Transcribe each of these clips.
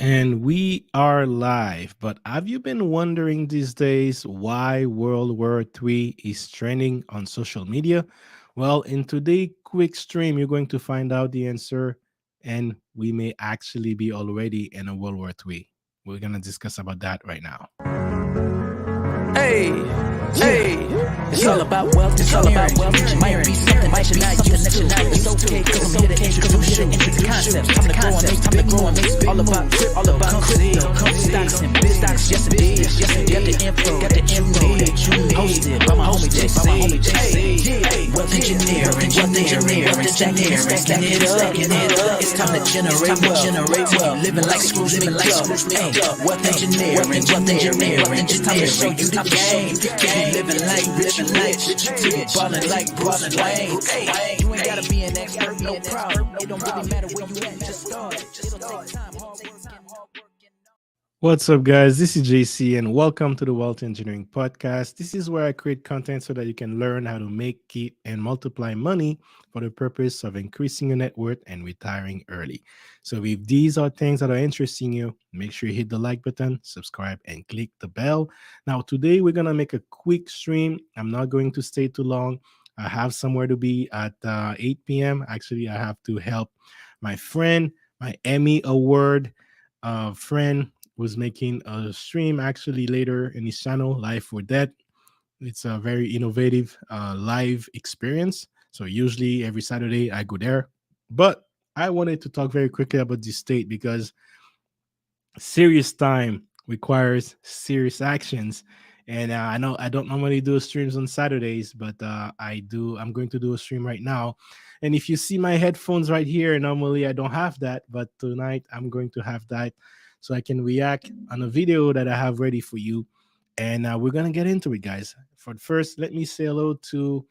And we are live. But have you been wondering these days why World War III is trending on social media? Well, in today's quick stream, you're going to find out the answer, and we may actually be already in a World War III. We're going to discuss about that right now. Hey, hey, it's all about wealth, it's all about wealth. Might be something that you're not used to. It's okay, cause I'm here to introduce you into concepts. Time to grow and make all about crypto, stocks and business. Yes indeed, got the info that you need. Hosted by my homie JC. Wealth engineering, stacking it up. It's time to generate wealth. Living like Scrooge McDuck. Wealth engineering. It's time to show you the game. Living like rich, ballin' like Bruce Wayne. You ain't gotta be an expert, no problem. It don't really matter where you at, just start. It'll take time, hard work, and What's up, guys? This is JC, and welcome to the Wealth Engineering Podcast. This is where I create content so that you can learn how to make, keep, and multiply money for the purpose of increasing your net worth and retiring early. So, if these are things that are interesting you, make sure you hit the like button, subscribe, and click the bell. Now, today we're going to make a quick stream. I'm not going to stay too long. I have somewhere to be at 8 p.m. Actually, I have to help my friend, my Emmy Award friend, was making a stream actually later in his channel, Live for Dead. It's a very innovative live experience. So usually every Saturday I go there. But I wanted to talk very quickly about this state because serious time requires serious actions. And I know I don't normally do streams on Saturdays, but I do. I'm going to do a stream right now. And if you see my headphones right here, normally I don't have that, but tonight I'm going to have that so I can react on a video that I have ready for you. And we're going to get into it, guys. For first, let me say hello to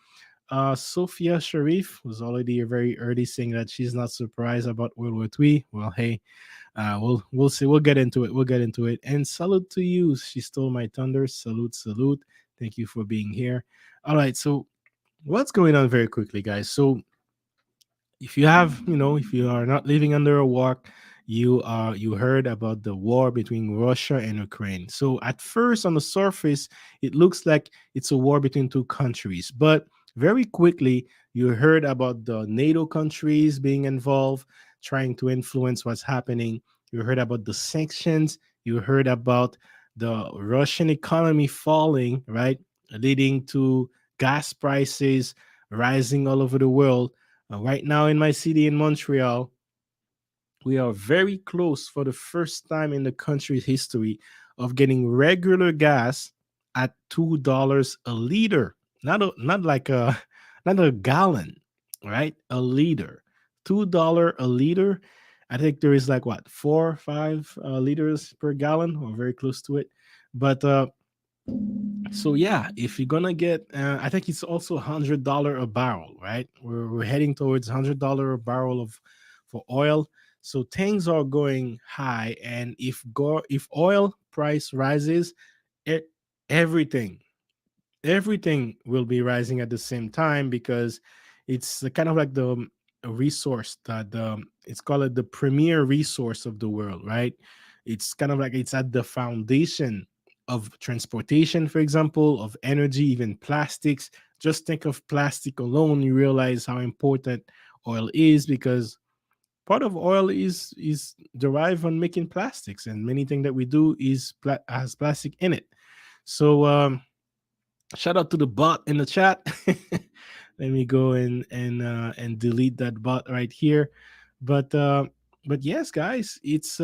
Sophia Sharif, who's already very early saying that she's not surprised about World War III. Well, hey, we'll see. We'll get into it. We'll get into it. And salute to you. She stole my thunder. Salute. Thank you for being here. All right. So what's going on very quickly, guys? So if you have, if you are not living under a rock, you heard about the war between Russia and Ukraine. So at first, on the surface, it looks like it's a war between two countries, but very quickly you heard about the NATO countries being involved, trying to influence what's happening. You heard about the sanctions. You heard about the Russian economy falling, right, leading to gas prices rising all over the world. Right now in my city in Montreal, we are very close for the first time in the country's history of getting regular gas at $2 a liter. Not like a not a gallon, right? A liter. $2 a liter. I think there is like what, 4 or 5 liters per gallon, or very close to it. But so yeah, if you're gonna get, I think it's also $100 a barrel, right? We're heading towards $100 a barrel of for oil. So things are going high, and if oil price rises, e- everything everything will be rising at the same time because it's kind of like the resource that it's called the premier resource of the world, right? It's kind of like it's at the foundation of transportation, for example, of energy, even plastics. Just think of plastic alone, you realize how important oil is, because part of oil is derived on making plastics, and many things that we do has plastic in it. So shout out to the bot in the chat. Let me go and delete that bot right here. But but yes, guys, it's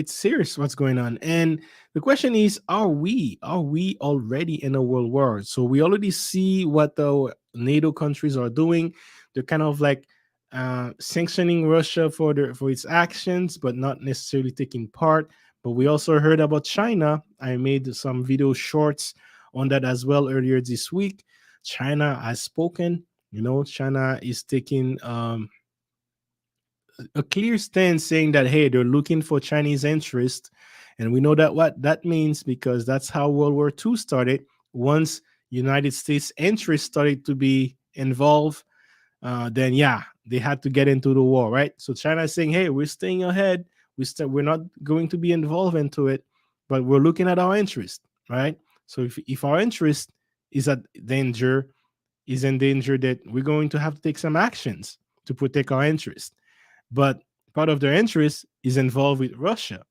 serious what's going on. And the question is, are we already in a world war? So we already see what the NATO countries are doing. They're kind of like sanctioning Russia for its actions, but not necessarily taking part. But we also heard about China. I made some video shorts on that as well earlier this week. China has spoken. China is taking a clear stance, saying that hey, they're looking for Chinese interest, and we know that what that means, because that's how World War II started. Once United States interest started to be involved, then yeah, they had to get into the war, right? So China is saying, hey, we're staying ahead. We're not going to be involved into it, but we're looking at our interest, right? So if our interest is at danger, is in danger, that we're going to have to take some actions to protect our interest. But part of their interest is involved with Russia.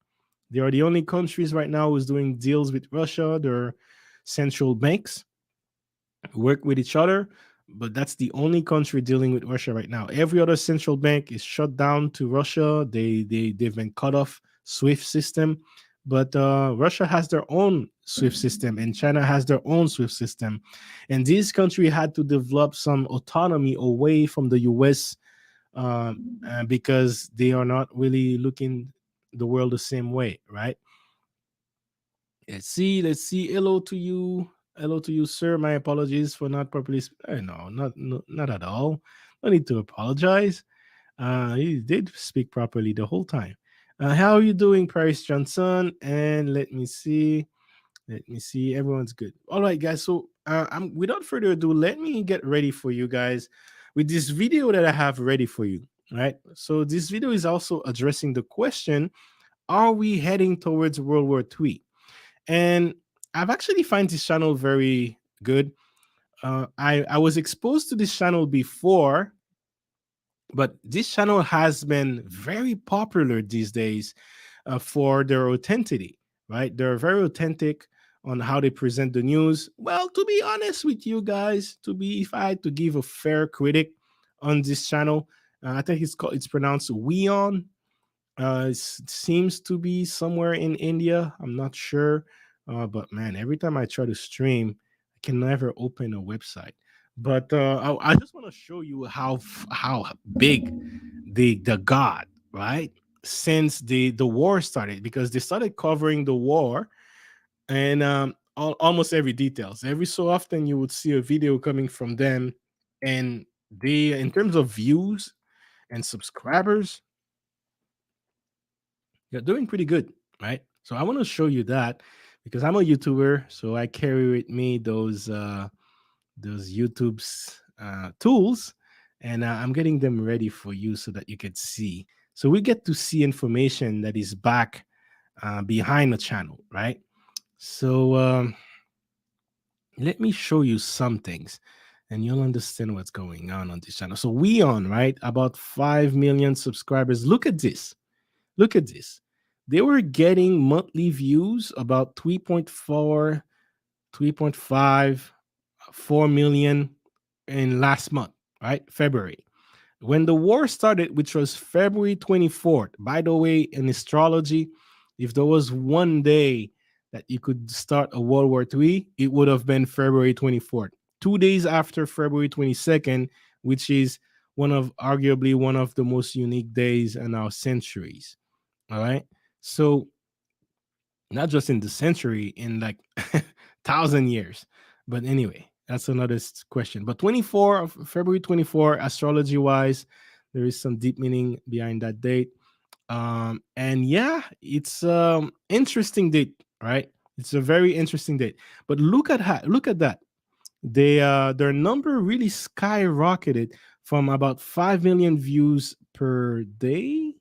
They are the only countries right now who's doing deals with Russia. Their central banks work with each other, but that's the only country dealing with Russia right now. Every other central bank is shut down to Russia. They've been cut off SWIFT system, but Russia has their own SWIFT system, and China has their own SWIFT system, and these countries had to develop some autonomy away from the U.S. Because they are not really looking the world the same way, right? Let's see. Hello to you. Hello to you, sir. My apologies for not properly. No, not at all. No need to apologize. You did speak properly the whole time. How are you doing, Paris Johnson? And let me see. Let me see. Everyone's good. All right, guys. So, I'm without further ado, let me get ready for you guys with this video that I have ready for you. Right. So, this video is also addressing the question: are we heading towards World War III? And I've actually find this channel very good. I was exposed to this channel before, but this channel has been very popular these days for their authenticity, right? They're very authentic on how they present the news. Well, to be honest with you guys, to be if I had to give a fair critic on this channel, I think it's pronounced Weon. It seems to be somewhere in India. I'm not sure, but man, every time I try to stream, I can never open a website. But I just want to show you how big the god, right? Since the war started, because they started covering the war, and almost every details. Every so often, you would see a video coming from them, and they, in terms of views and subscribers, you're doing pretty good, right? So I want to show you that because I'm a YouTuber, so I carry with me those YouTube's tools, and I'm getting them ready for you so that you can see. So we get to see information that is back behind the channel, right? So let me show you some things, and you'll understand what's going on this channel. So we on right about 5 million subscribers. Look at this. Look at this. They were getting monthly views about 3.4, 3.5, 4 million in last month, right? February. When the war started, which was February 24th, by the way, in astrology, if there was one day that you could start a World War III, it would have been February 24th. 2 days after February 22nd, which is arguably one of the most unique days in our centuries. All right. So not just in the century, in like 1,000 years. But anyway, that's another question. But 24 of February 24, astrology wise, there is some deep meaning behind that date. And yeah, it's interesting date, right? It's a very interesting date. But look at that. Their number really skyrocketed from about 5 million views per day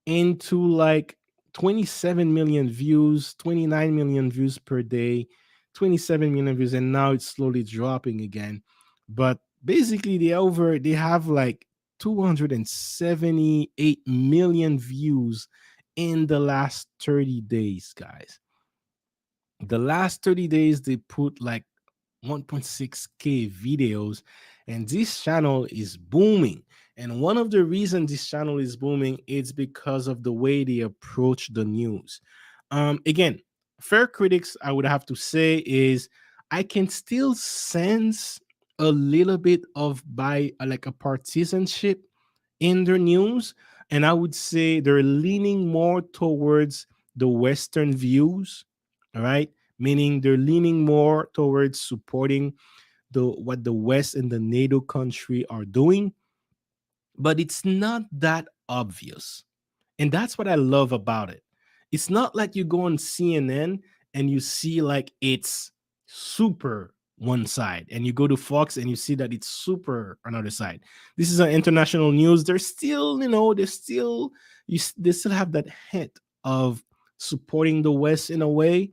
into like 27 million views, 29 million views per day, 27 million views, and now it's slowly dropping again. But basically, they have like 278 million views in the last 30 days, guys. The last 30 days, they put like 1.6K videos, and this channel is booming. And one of the reasons this channel is booming is because of the way they approach the news. Again, fair critics, I would have to say, is I can still sense a little bit of by like a partisanship in their news, and I would say they're leaning more towards the Western views, all right, meaning they're leaning more towards supporting what the West and the NATO country are doing, but it's not that obvious. And that's what I love about it. It's not like you go on CNN and you see like it's super one side, and you go to Fox and you see that it's super another side. This is an international news. They're still, they're still they still have that hint of supporting the West in a way,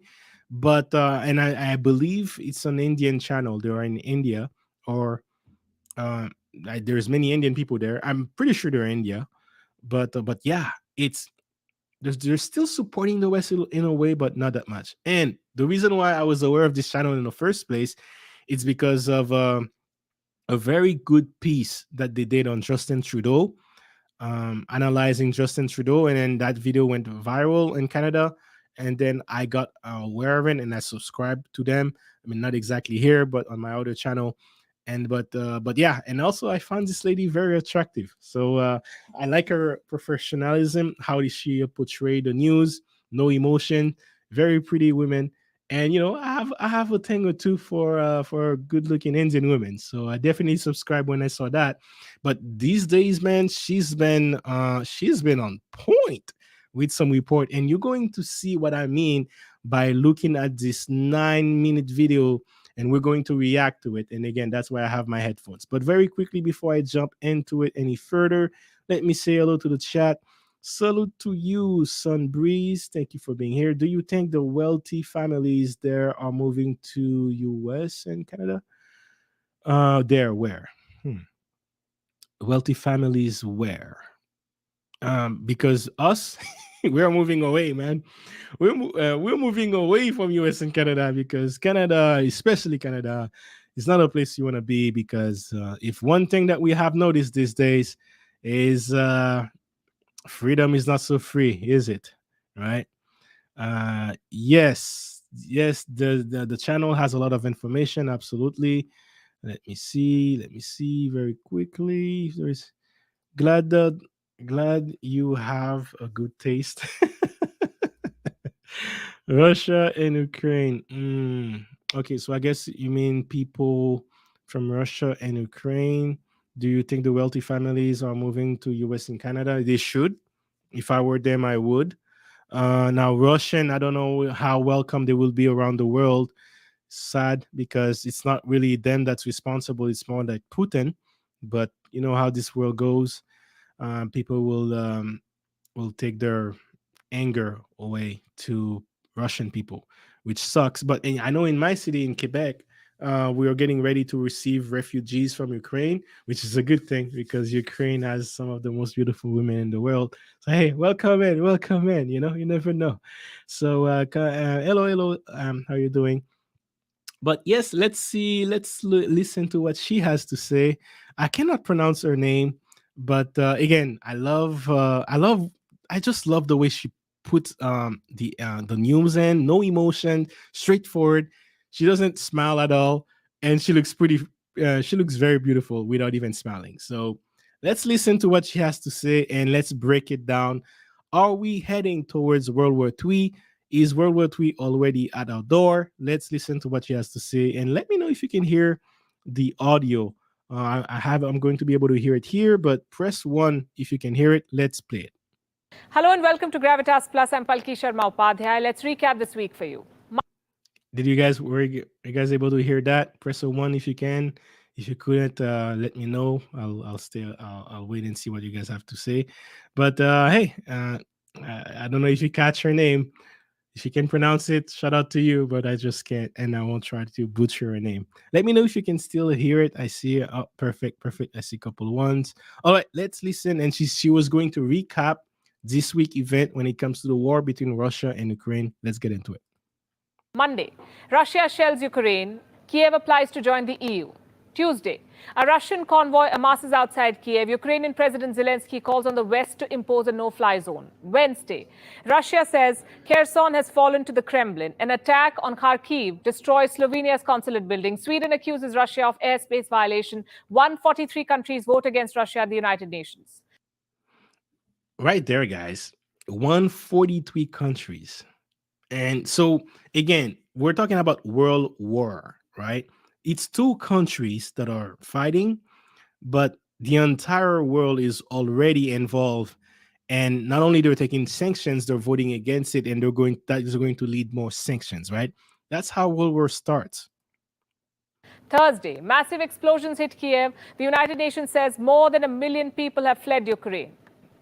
but and I believe it's an Indian channel. They are in India, or uh, there's many Indian people there. I'm pretty sure they're in India, but yeah, it's they're still supporting the West in a way, but not that much. And the reason why I was aware of this channel in the first place, it's because of a very good piece that they did on Justin Trudeau, analyzing Justin Trudeau, and then that video went viral in Canada. And then I got aware of it, and I subscribed to them. I mean, not exactly here, but on my other channel. And but yeah, and also I found this lady very attractive. So I like her professionalism. How does she portray the news? No emotion. Very pretty women. And I have a thing or two for good looking Indian women. So I definitely subscribed when I saw that. But these days, man, she's been on point with some report, and you're going to see what I mean by looking at this 9-minute video, and we're going to react to it. And again, that's why I have my headphones. But very quickly, before I jump into it any further, let me say hello to the chat. Salute to you, Sun Breeze. Thank you for being here. Do you think the wealthy families there are moving to US and Canada? There, where? Hmm. Wealthy families where? Because us, we're moving away, man. We're moving away from US and Canada, because Canada, especially Canada, is not a place you want to be, because if one thing that we have noticed these days is freedom is not so free, is it? Right? Yes, the channel has a lot of information, absolutely. Let me see very quickly if there's glad that glad you have a good taste. Russia and Ukraine. Okay, so I guess you mean people from Russia and Ukraine. Do you think the wealthy families are moving to US and Canada? They should. If I were them, I would. Now, Russian, I don't know how welcome they will be around the world. Sad, because it's not really them that's responsible. It's more like Putin. But you know how this world goes. People will take their anger away to Russian people, which sucks. But I know in my city in Quebec, we are getting ready to receive refugees from Ukraine, which is a good thing, because Ukraine has some of the most beautiful women in the world. So hey, welcome in, welcome in. You never know. So hello, hello. How you doing? But yes, let's see. Listen to what she has to say. I cannot pronounce her name, but again, I just love the way she puts the news in. No emotion, straightforward. She doesn't smile at all, and she looks pretty. She looks very beautiful without even smiling. So let's listen to what she has to say, and let's break it down. Are we heading towards World War III? Is World War III already at our door? Let's listen to what she has to say, and let me know if you can hear the audio. I'm going to be able to hear it here, but press one if you can hear it. Let's play it. Hello and welcome to Gravitas Plus. I'm Palki Sharma Upadhyay. Let's recap this week for you. Did you guys able to hear that? Press a one if you can. If you couldn't, let me know. I'll stay. I'll wait and see what you guys have to say. But hey, I don't know if you catch her name. If you can pronounce it, shout out to you. But I just can't, and I won't try to butcher her name. Let me know if you can still hear it. I see it. Oh, perfect, perfect. I see a couple of ones. All right, let's listen. And she was going to recap this week event when it comes to the war between Russia and Ukraine. Let's get into it. Monday, Russia shells Ukraine. Kiev applies to join the EU. Tuesday, a Russian convoy amasses outside Kiev. Ukrainian President Zelensky calls on the West to impose a no-fly zone. Wednesday, Russia says Kherson has fallen to the Kremlin. An attack on Kharkiv destroys Slovenia's consulate building. Sweden accuses Russia of airspace violation. 143 countries vote against Russia at the United Nations. Right there, guys. 143 countries. And so, again, we're talking about world war, right? It's two countries that are fighting, but the entire world is already involved. And not only they're taking sanctions, they're voting against it, and that is going to lead more sanctions, right? That's how World War starts. Thursday, massive explosions hit Kiev. The United Nations says more than 1 million people have fled Ukraine.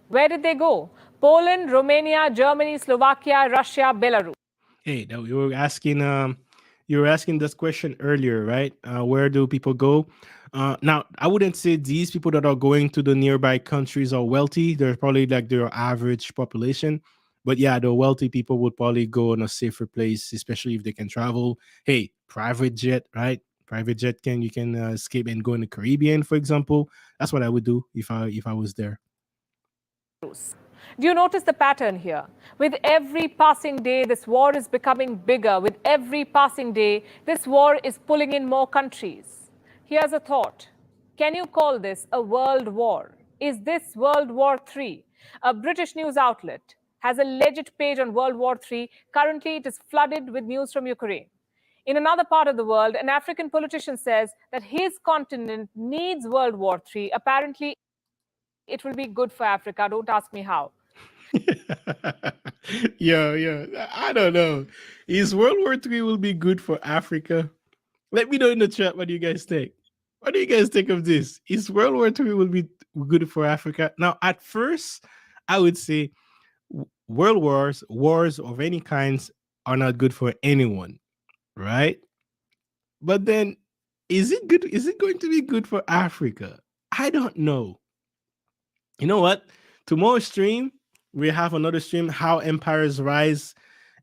Where did they go? Poland, Romania, Germany, Slovakia, Russia, Belarus. Hey, now you were asking this question earlier, right? Where do people go? Now, I wouldn't say these people that are going to the nearby countries are wealthy. They're probably like their average population. But yeah, the wealthy people would probably go in a safer place, especially if they can travel. Hey, private jet, right? Private jet can you can escape and go in the Caribbean, for example. That's what I would do if I was there. Do you notice the pattern here? With every passing day, this war is becoming bigger. With every passing day, this war is pulling in more countries. Here's a thought. Can you call this a world war? Is this World War III? A British news outlet has a legit page on World War III. Currently, it is flooded with news from Ukraine. In another part of the world, an African politician says that his continent needs World War III. Apparently, it will be good for Africa. Don't ask me how. Yeah. I don't know. Is World War III will be good for Africa? Let me know in the chat what do you guys think. What do you guys think of this? Is World War III will be good for Africa? Now, at first, I would say world wars of any kinds are not good for anyone, right? But then, is it good? Is it going to be good for Africa? I don't know. You know what? Tomorrow's stream, we have another stream, How Empires Rise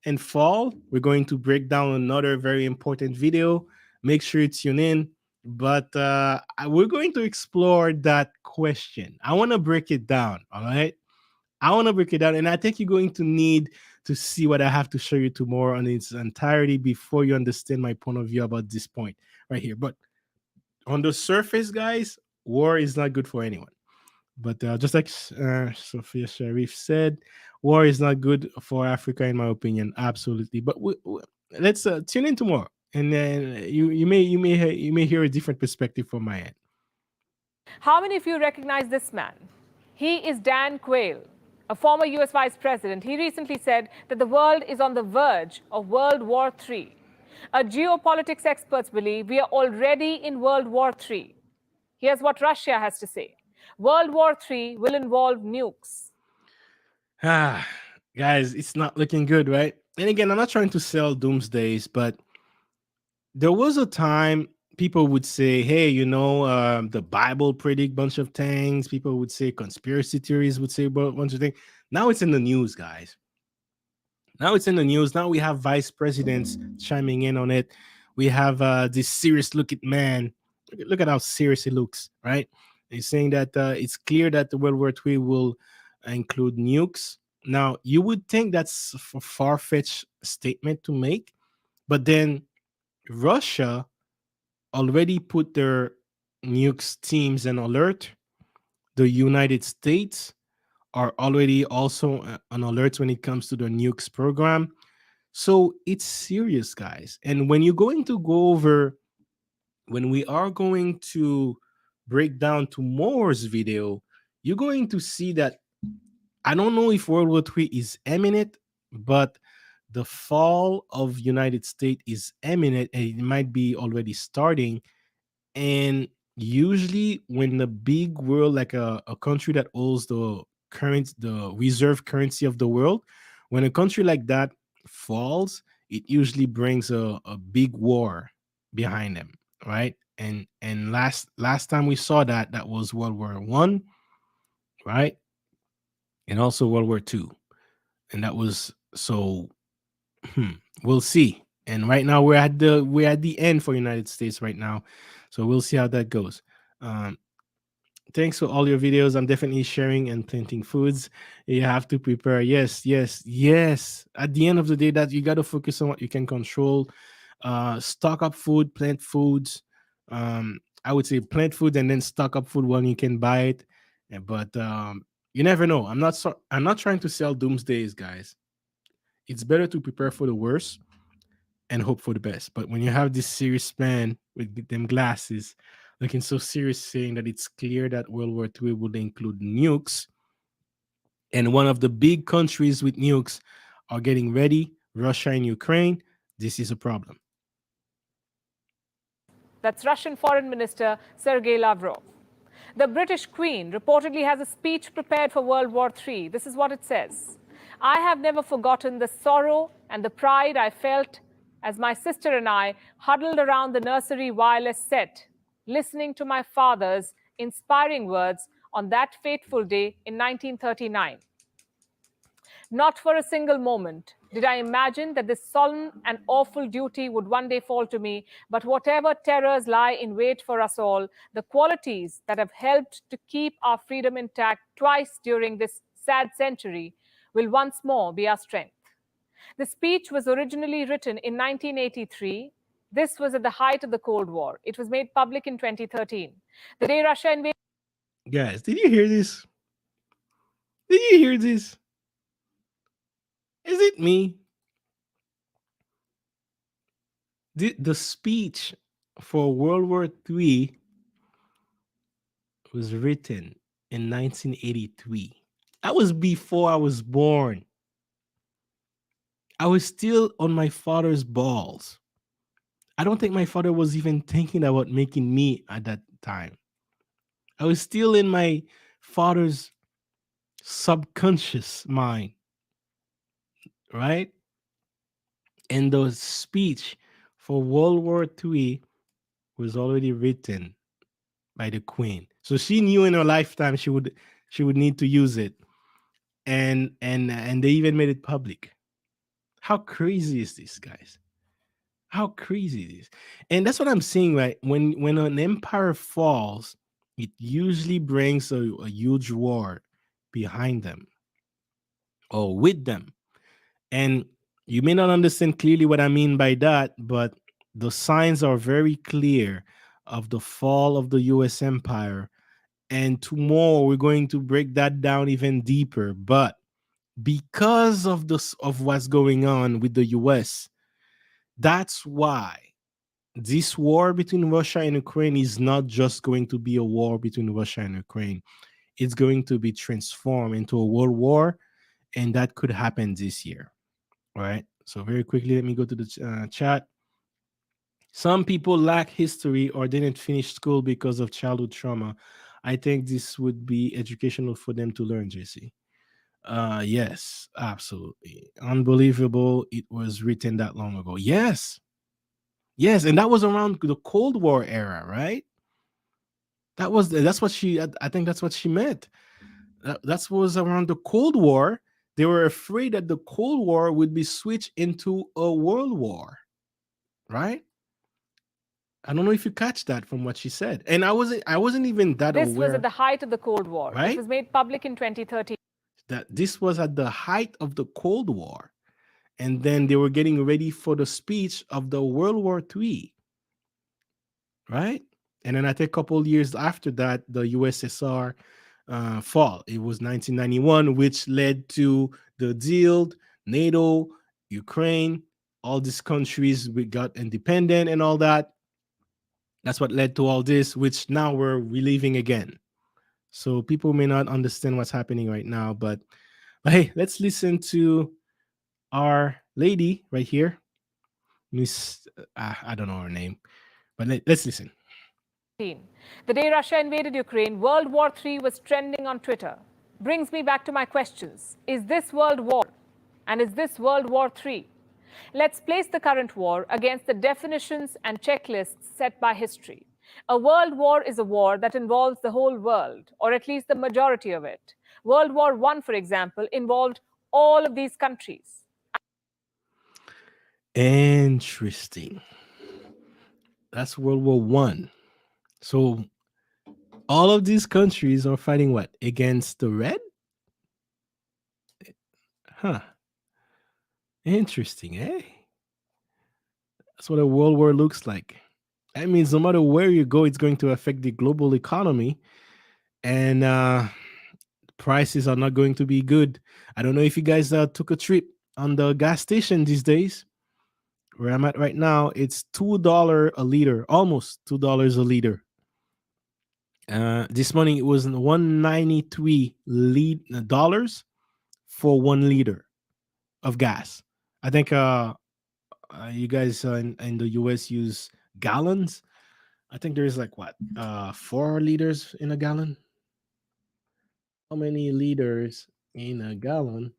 and Fall. We're going to break down another very important video. Make sure you tune in. But we're going to explore that question. I want to break it down. All right. I want to break it down. And I think you're going to need to see what I have to show you tomorrow in its entirety before you understand my point of view about this point right here. But on the surface, guys, war is not good for anyone. But just like Sophia Sharif said, war is not good for Africa, in my opinion. Absolutely. But let's tune in tomorrow, and then you may hear a different perspective from my end. How many of you recognize this man? He is Dan Quayle, a former US Vice President. He recently said that the world is on the verge of World War III. Geopolitics experts believe we are already in World War III. Here's what Russia has to say. World War III will involve nukes. Guys, it's not looking good, right? And again, I'm not trying to sell doomsdays, but there was a time people would say, hey, the Bible predict bunch of things. People would say conspiracy theories would say a bunch of things. Now it's in the news, guys. Now it's in the news. Now we have vice presidents chiming in on it. We have this serious looking man. Look at how serious he looks, right? He's saying that it's clear that the World War III will include nukes. Now, you would think that's a far-fetched statement to make, but then Russia already put their nukes teams in alert. The United States are already also on alert when it comes to the nukes program. So it's serious, guys. And when we are going to break down tomorrow's video, you're going to see that I don't know if World War III is imminent, but the fall of United States is imminent and it might be already starting. And usually when the big world, like a country that holds the reserve currency of the world, when a country like that falls, it usually brings a big war behind them, right? And last time we saw that was World War One, right? And also World War Two. And that was so we'll see. And right now we're at the end for United States right now. So we'll see how that goes. Um, Thanks for all your videos. I'm definitely sharing and planting foods. You have to prepare. Yes. At the end of the day, that you got to focus on what you can control. Stock up food, plant foods. I would say plant food and then stock up food when you can buy it. But you never know. I'm not trying to sell doomsdays, guys. It's better to prepare for the worst and hope for the best. But when you have this serious man with them glasses looking so serious, saying that it's clear that World War II will include nukes, and one of the big countries with nukes are getting ready, Russia and Ukraine, this is a problem. That's Russian Foreign Minister Sergei Lavrov. The British Queen reportedly has a speech prepared for World War III. This is what it says. I have never forgotten the sorrow and the pride I felt as my sister and I huddled around the nursery wireless set, listening to my father's inspiring words on that fateful day in 1939. Not for a single moment did I imagine that this solemn and awful duty would one day fall to me, but whatever terrors lie in wait for us all, the qualities that have helped to keep our freedom intact twice during this sad century will once more be our strength. The speech was originally written in 1983. This was at the height of the Cold War. It was made public in 2013. The day Russia invaded. Guys, did you hear this? Did you hear this? Is it me? The speech for World War III was written in 1983. That was before I was born. I was still on my father's balls. I don't think my father was even thinking about making me at that time. I was still in my father's subconscious mind, right? And the speech for World War III was already written by the Queen. So she knew in her lifetime she would need to use it. And they even made it public. How crazy is this, guys? How crazy it is. And that's what I'm saying, right? When an empire falls, it usually brings a huge war behind them or with them. And you may not understand clearly what I mean by that, but the signs are very clear of the fall of the US empire. And tomorrow we're going to break that down even deeper. But because of this of what's going on with the US, that's why this war between Russia and Ukraine is not just going to be a war between Russia and Ukraine. It's going to be transformed into a world war, and that could happen this year. All right. So very quickly, let me go to the chat. Some people lack history or didn't finish school because of childhood trauma. I think this would be educational for them to learn, JC. Yes, absolutely. Unbelievable. It was written that long ago. Yes. Yes, and that was around the Cold War era, right? That's what I think that's what she meant. That was around the Cold War. They were afraid that the Cold War would be switched into a world war, right? I don't know if you catch that from what she said. And I wasn't even that This was at aware, the height of the Cold War. It right? was made public in 2013. That this was at the height of the Cold War. And then they were getting ready for the speech of the World War III, right? And then I think a couple years after that, the USSR fall. It was 1991, which led to the deal, NATO, Ukraine, all these countries we got independent and all that. That's what led to all this, which now we're reliving again. So people may not understand what's happening right now, but hey, let's listen to our lady right here, Miss. I don't know her name, but let's listen. The day Russia invaded Ukraine, World War III was trending on Twitter. Brings me back to my questions. Is this World War? And is this World War III? Let's place the current war against the definitions and checklists set by history. A world war is a war that involves the whole world, or at least the majority of it. World War I, for example, involved all of these countries. Interesting. That's World War One. So all of these countries are fighting what against the red? Huh. Interesting, eh? That's what a world war looks like. That means no matter where you go, it's going to affect the global economy, and prices are not going to be good. I don't know if you guys took a trip on the gas station these days. Where I'm at right now, it's $2 a liter, almost $2 a liter. This morning it was $193 for 1 liter of gas. I think you guys in the US use gallons. I think there is like what, 4 liters in a gallon. How many liters in a gallon?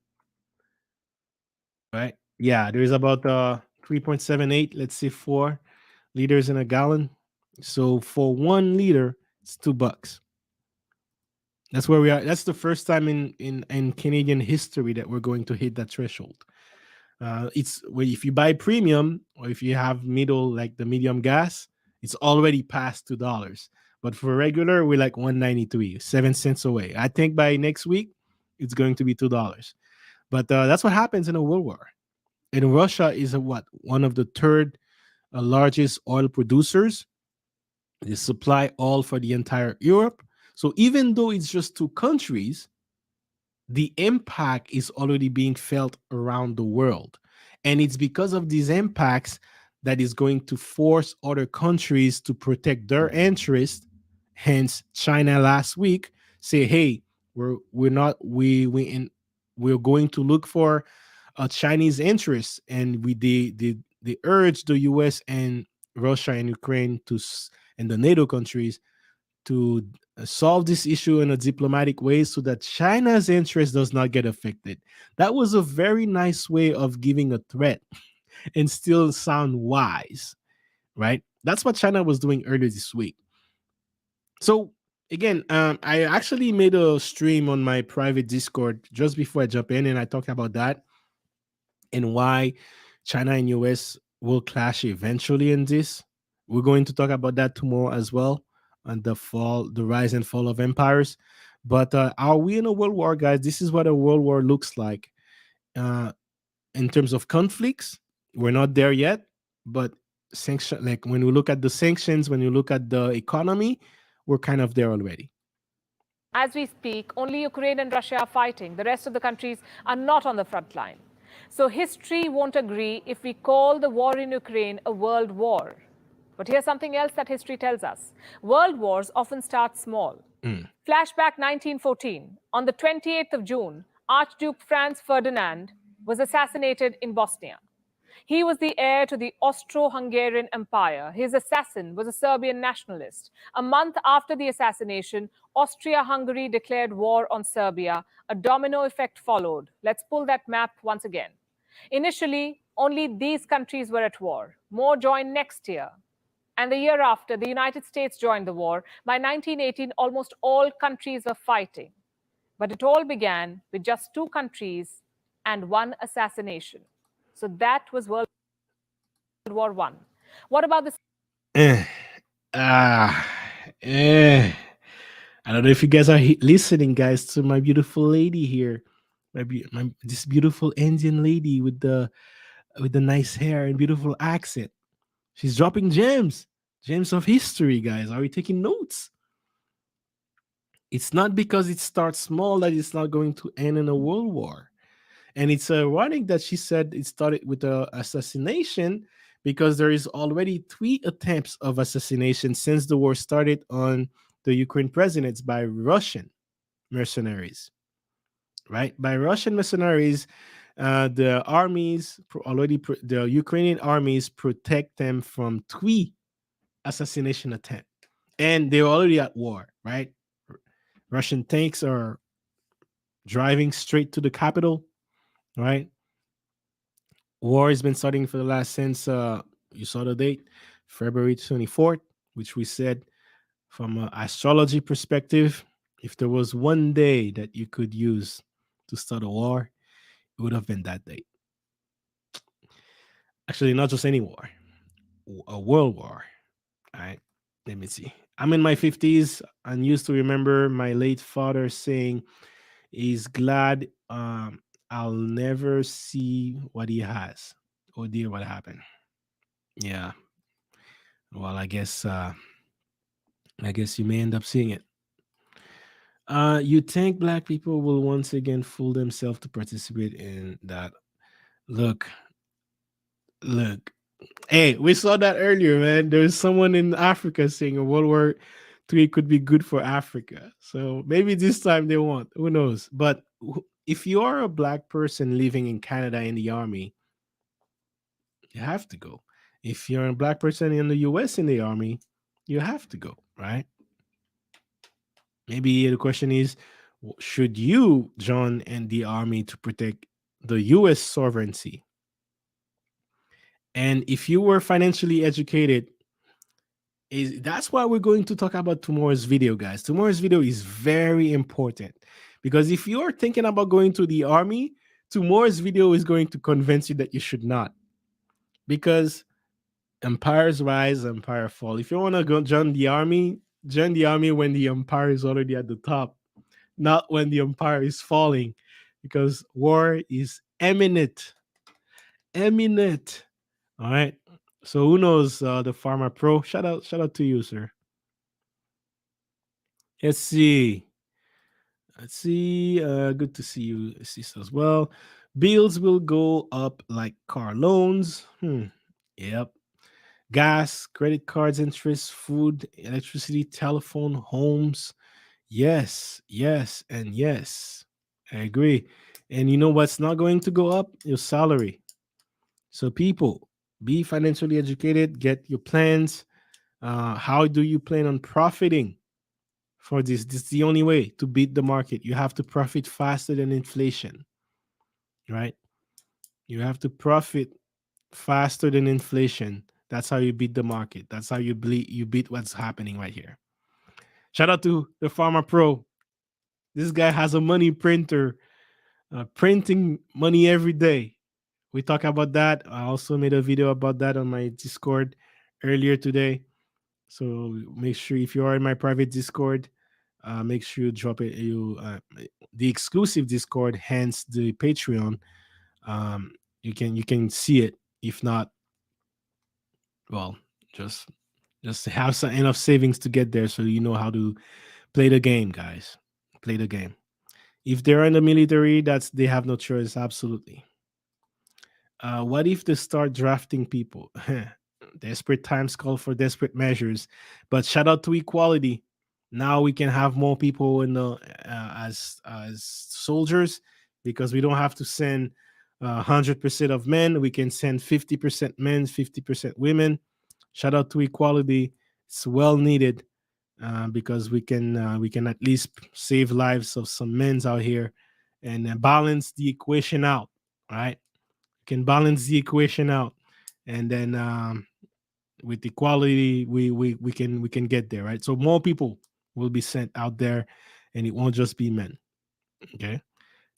Right. Yeah, there is about 3.78. Let's say 4 liters in a gallon. So for 1 liter, it's $2. That's where we are. That's the first time in Canadian history that we're going to hit that threshold. It's well, if you buy premium or if you have middle, like the medium gas, it's already past $2. But for regular, we're like 1.93, 7 cents away. I think by next week, it's going to be $2. But that's what happens in a world war. And Russia is what, one of the third largest oil producers. They supply oil for the entire Europe. So even though it's just two countries, the impact is already being felt around the world. And it's because of these impacts that is going to force other countries to protect their interests. Hence, China last week say, "Hey, we're not we're going to look for a Chinese interest," and they urge the U.S. and Russia and Ukraine and the NATO countries to solve this issue in a diplomatic way so that China's interest does not get affected. That was a very nice way of giving a threat and still sound wise, right? That's what China was doing earlier this week. So again, I actually made a stream on my private Discord just before I jump in, and I talked about that and why China and US will clash eventually in this. We're going to talk about that tomorrow as well, on the rise and fall of empires. But are we in a world war, guys? This is what a world war looks like. Uh, in terms of conflicts, we're not there yet, but sanction, like when we look at the sanctions, when you look at the economy, we're kind of there already. As we speak, only Ukraine and Russia are fighting. The rest of the countries are not on the front line. So history won't agree if we call the war in Ukraine a world war. But here's something else that history tells us. World wars often start small. Flashback 1914. On the 28th of June, Archduke Franz Ferdinand was assassinated in Bosnia. He was the heir to the Austro-Hungarian Empire. His assassin was a Serbian nationalist. A month after the assassination, Austria-Hungary declared war on Serbia. A domino effect followed. Let's pull that map once again. Initially, only these countries were at war. More joined next year. And the year after, the United States joined the war. By 1918, almost all countries were fighting. But it all began with just two countries and one assassination. So that was World War One. What about the Eh, ah, eh. I don't know if you guys are listening, guys, to my beautiful lady here, this beautiful Indian lady with the nice hair and beautiful accent. She's dropping gems, gems of history, guys. Are we taking notes? It's not because it starts small that it's not going to end in a world war. And it's ironic that she said it started with a assassination because there is already 3 attempts of assassination since the war started on the Ukraine presidents by Russian mercenaries, right? By Russian mercenaries, the armies the Ukrainian armies protect them from 3 assassination attempts, and they're already at war, right? Russian tanks are driving straight to the capital, right? War has been starting for the last since you saw the date, February 24th, which we said from an astrology perspective, if there was one day that you could use to start a war, it would have been that date. Actually, not just any war, a world war. All right. Let me see. I'm in my 50s and used to remember my late father saying he's glad I'll never see what he has. Oh dear, what happened? Yeah. Well, I guess you may end up seeing it. You think black people will once again fool themselves to participate in that? Look, look. Hey, we saw that earlier, man. There's someone in Africa saying a World War III could be good for Africa. So maybe this time they won't. Who knows? But if you are a black person living in Canada in the army, you have to go. If you're a black person in the US in the army, You have to go, right? Maybe the question is, should you join in the army to protect the US sovereignty? And if you were financially educated, is that's why we're going to talk about tomorrow's video, guys. Tomorrow's video is very important because if you're thinking about going to the army, tomorrow's video is going to convince you that you should not. Because empires rise, empire fall. If you want to go join the army when the empire is already at the top, not when the empire is falling, because war is imminent. Imminent. All right. So who knows the Pharma Pro? Shout out to you, sir. Let's see. Let's see. Good to see you, sis, as well. Bills will go up like car loans. Yep. Gas, credit cards, interest, food, electricity, telephone, homes. Yes, yes, and yes. I agree. And you know what's not going to go up? Your salary. So, people, be financially educated, get your plans. How do you plan on profiting for this? This is the only way to beat the market. You have to profit faster than inflation, right? You have to profit faster than inflation. That's how you beat the market. That's how you beat what's happening right here. Shout out to the Pharma Pro. This guy has a money printer, printing money every day. We talk about that. I also made a video about that on my Discord earlier today. So make sure if you are in my private Discord, make sure you drop it. The exclusive Discord, hence the Patreon. Um, you can see it. If not, well, just just have some enough savings to get there, so you know how to play the game, guys. Play the game. If they're in the military, that's they have no choice. Absolutely. What if they start drafting people? Desperate times call for desperate measures. But shout out to equality. Now we can have more people in the as soldiers because we don't have to send 100% of men. We can send 50% men, 50% women. Shout out to equality. It's well needed because we can at least save lives of some men out here and balance the equation out. Right, can balance the equation out, and then with equality, we can get there. Right, so more people will be sent out there, and it won't just be men. Okay,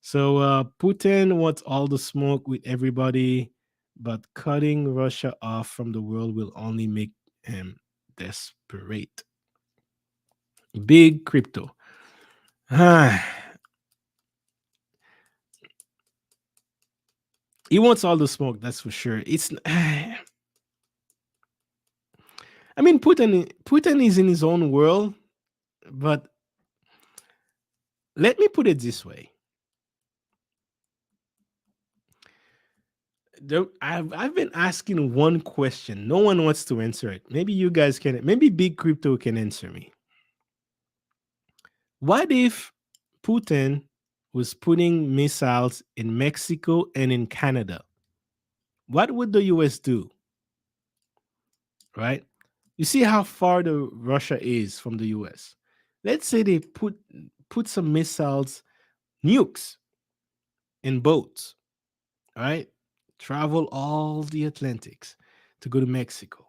so Putin wants all the smoke with everybody, but cutting Russia off from the world will only make him desperate. Big crypto. He wants all the smoke, that's for sure. It's I mean, Putin is in his own world, but let me put it this way: I've been asking one question. No one wants to answer it. Maybe you guys can. Maybe Big Crypto can answer me. What if Putin was putting missiles in Mexico and in Canada? What would the U.S. do? Right? You see how far the Russia is from the U.S. Let's say they put some missiles, nukes in boats, right? Travel all the Atlantics to go to Mexico.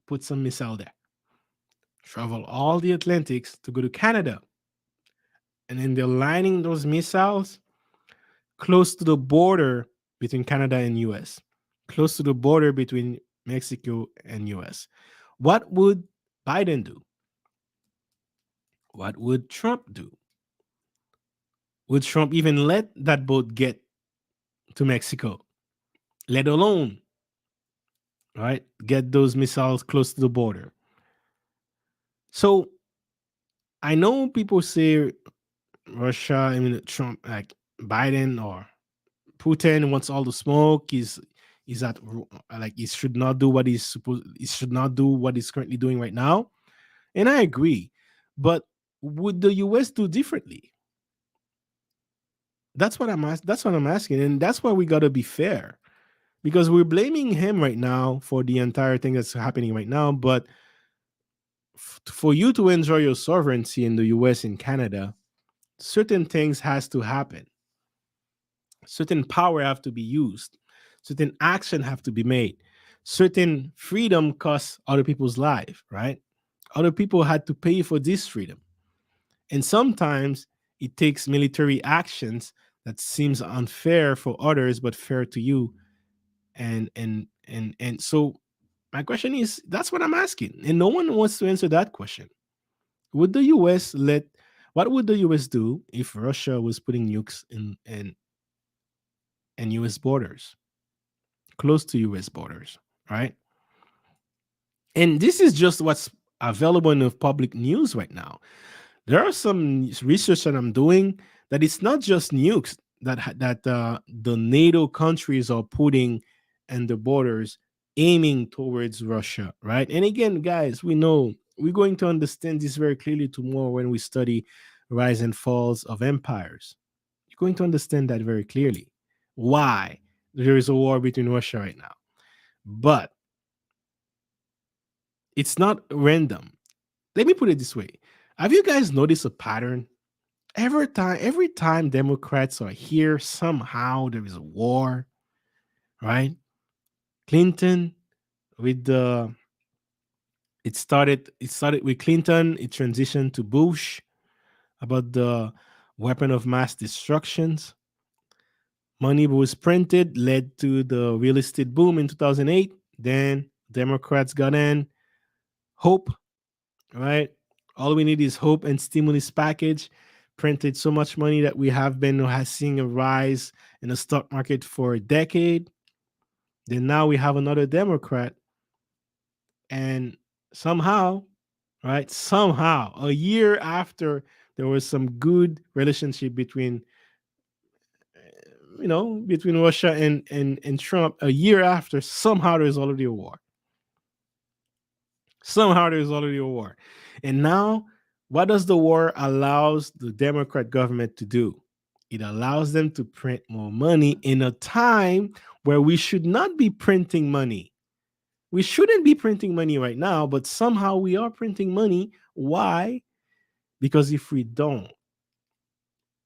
Put some missile there. Travel all the Atlantics to go to Canada. And then they're lining those missiles close to the border between Canada and US, close to the border between Mexico and US. What would Biden do? What would Trump do? Would Trump even let that boat get to Mexico? Let alone, right, get those missiles close to the border. So I know people say Russia, I mean Trump, like Biden or Putin wants all the smoke. Is that like he should not do what he's supposed? He should not do what he's currently doing right now. And I agree, but would the U.S. do differently? That's what I'm asking, and that's why we got to be fair because we're blaming him right now for the entire thing that's happening right now. But for you to enjoy your sovereignty in the US and Canada, certain things has to happen. Certain power have to be used. Certain action have to be made. Certain freedom costs other people's life, right? Other people had to pay for this freedom. And sometimes it takes military actions that seems unfair for others but fair to you. And so my question is, that's what I'm asking. And no one wants to answer that question. Would the US let what would the US do if Russia was putting nukes in US borders, close to US borders, right? And this is just what's available in the public news right now. There are some research that I'm doing that it's not just nukes that the NATO countries are putting in the borders, aiming towards Russia, right? And again, guys, we know we're going to understand this very clearly tomorrow when we study rise and falls of empires. You're going to understand that very clearly. Why there is a war between Russia right now, but it's not random. Let me put it this way: have you guys noticed a pattern? Every time Democrats are here, somehow there is a war, right? Clinton with the it started with Clinton, it transitioned to Bush about the weapon of mass destructions. Money was printed, led to the real estate boom in 2008. Then Democrats got in. Hope, right? All we need is hope and stimulus package. Printed so much money that we have been seeing a rise in the stock market for a decade. Then now we have another Democrat, and somehow, right? Somehow, a year after there was some good relationship between Russia and Trump, a year after, somehow there's already a war. Somehow there's already a war. And now, what does the war allows the Democrat government to do? It allows them to print more money in a time where we should not be printing money. We shouldn't be printing money right now, but somehow we are printing money. Why? Because if we don't,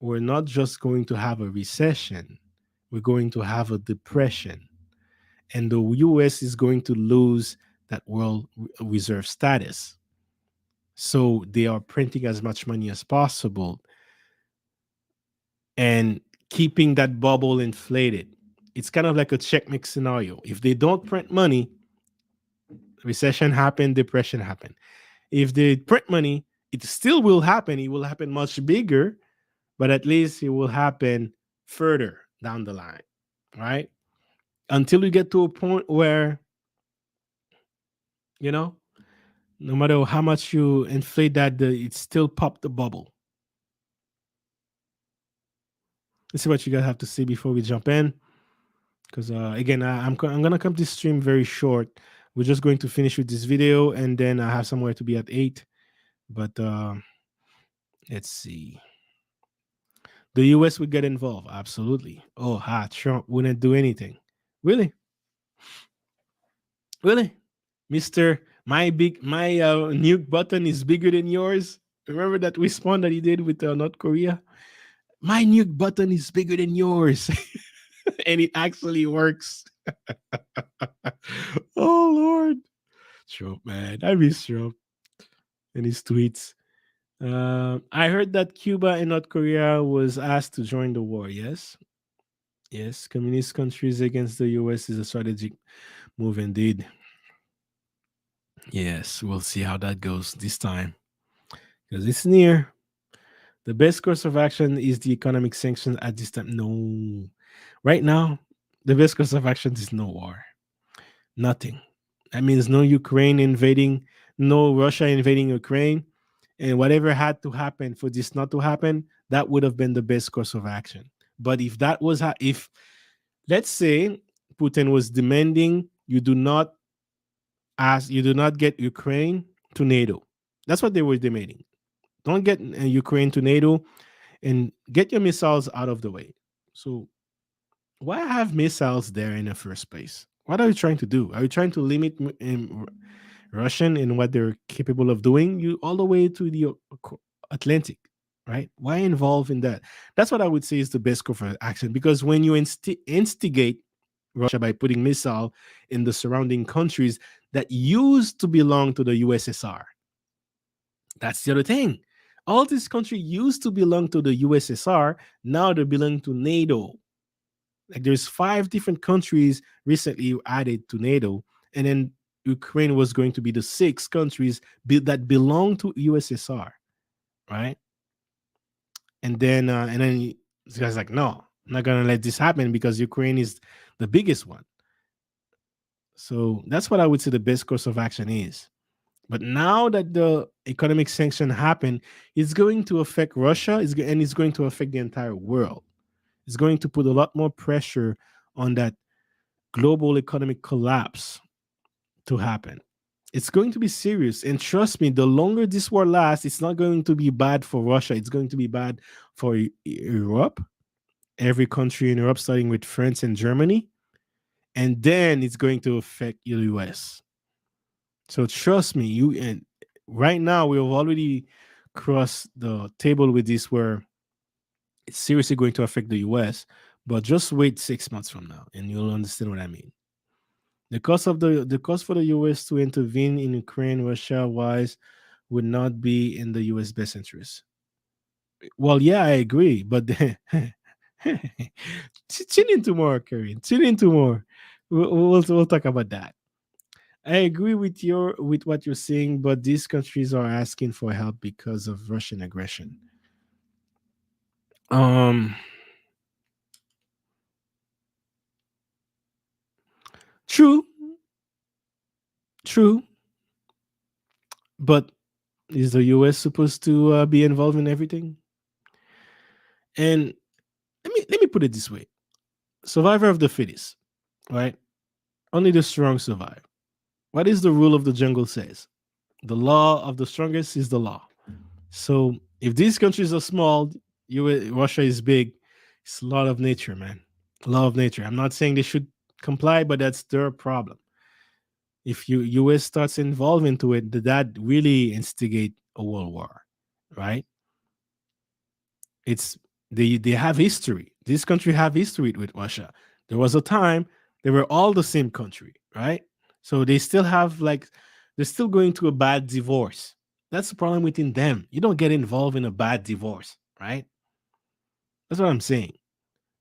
we're not just going to have a recession, we're going to have a depression. And the US is going to lose that world reserve status. So they are printing as much money as possible and keeping that bubble inflated. It's kind of like a checkmate scenario. If they don't print money, recession happen, depression happen. If they print money, it still will happen. It will happen much bigger, but at least it will happen further down the line, right? Until we get to a point where, you know, no matter how much you inflate that, it still pop the bubble. Let's see what you guys have to say before we jump in. Because again, I'm gonna come this stream very short. We're just going to finish with this video, and then I have somewhere to be at 8. But let's see. The US would get involved, absolutely. Oh, Trump wouldn't do anything. Really? Really? Mister, my nuke button is bigger than yours. Remember that response that he did with North Korea? My nuke button is bigger than yours. And it actually works. Oh Lord. Trump, man. I miss Trump and his tweets. I heard that Cuba and North Korea was asked to join the war. Yes. Yes. Communist countries against the US is a strategic move indeed. Yes, we'll see how that goes this time. Because it's near. The best course of action is the economic sanctions at this time. No. Right now, the best course of action is no war. Nothing. That means no Ukraine invading, no Russia invading Ukraine. And whatever had to happen for this not to happen, that would have been the best course of action. But if that was, if let's say Putin was demanding you do not get Ukraine to NATO. That's what they were demanding. Don't get Ukraine to NATO and get your missiles out of the way. So why have missiles there in the first place? What are you trying to do? Are you trying to limit Russian and what they're capable of doing, you all the way to the Atlantic, right? Why involve in that? That's what I would say is the best course of action, because when you instigate Russia by putting missile in the surrounding countries that used to belong to the USSR, that's the other thing. All these countries used to belong to the USSR. Now they belong to NATO. Like there's five different countries recently added to NATO, and then Ukraine was going to be the six countries that belong to USSR, right? And then this guy's like, no, I'm not gonna let this happen because Ukraine is the biggest one. So that's what I would say the best course of action is. But now that the economic sanction happened, it's going to affect Russia, and it's going to affect the entire world. It's going to put a lot more pressure on that global economic collapse to happen. It's going to be serious. And trust me, the longer this war lasts, it's not going to be bad for Russia. It's going to be bad for Europe, every country in Europe, starting with France and Germany. And then it's going to affect the US. So trust me, you and right now we've already crossed the table with this where it's seriously going to affect the US. But just wait 6 months from now and you'll understand what I mean. The cost for the US to intervene in Ukraine, Russia wise, would not be in the US best interest. Well, yeah, I agree, but tune into more, Kareem. Tune into more. We'll talk about that. I agree with what you're saying, but these countries are asking for help because of Russian aggression. Um, true, true, but is the US supposed to be involved in everything? And let me put it this way: survivor of the fittest, right? Only the strong survive. What is the rule of the jungle says? The law of the strongest is the law. So if these countries are small, Russia is big. It's a lot of nature, man. Law of nature. I'm not saying they should comply, but that's their problem. If US starts involving into it, that really instigate a world war, right? It's they have history. This country have history with Russia. There was a time they were all the same country, right? So they still have like they're still going through a bad divorce. That's the problem within them. You don't get involved in a bad divorce, right? That's what I'm saying.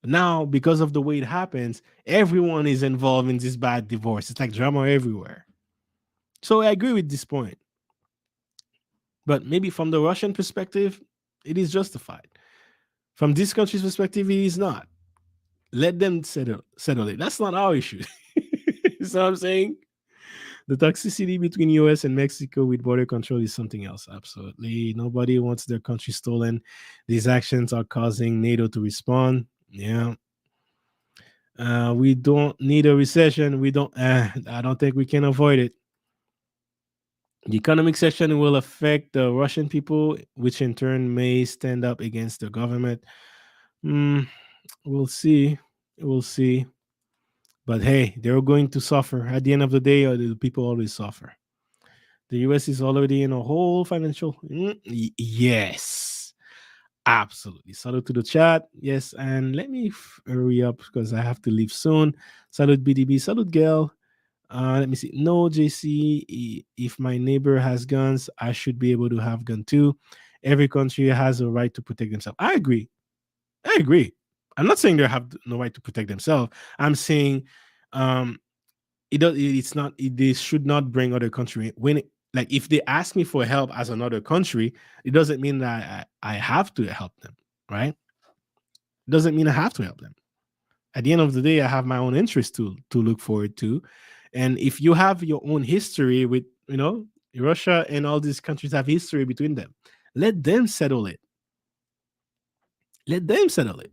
Now, because of the way it happens, everyone is involved in this bad divorce. It's like drama everywhere. So I agree with this point. But maybe from the Russian perspective, it is justified. From this country's perspective, it is not. Let them settle it. That's not our issue. You know what I'm saying? The toxicity between US and Mexico with border control is something else. Absolutely. Nobody wants their country stolen. These actions are causing NATO to respond. Yeah. We don't need a recession. We don't, I don't think we can avoid it. The economic section will affect the Russian people, which in turn may stand up against the government. Mm, we'll see. We'll see. But hey, they're going to suffer. At the end of the day, the people always suffer. The US is already in a whole financial. Yes, absolutely. Salute to the chat. Yes, and let me hurry up because I have to leave soon. Salute BDB. Salute Gail. Let me see. No, JC. If my neighbor has guns, I should be able to have gun too. Every country has a right to protect themselves. I agree. I agree. I'm not saying they have no right to protect themselves. I'm saying um, it does. It's not. They should not bring other country when. Like if they ask me for help as another country, it doesn't mean that I have to help them, right? It doesn't mean I have to help them. At the end of the day, I have my own interest to look forward to, and if you have your own history with Russia and all these countries have history between them, let them settle it. Let them settle it.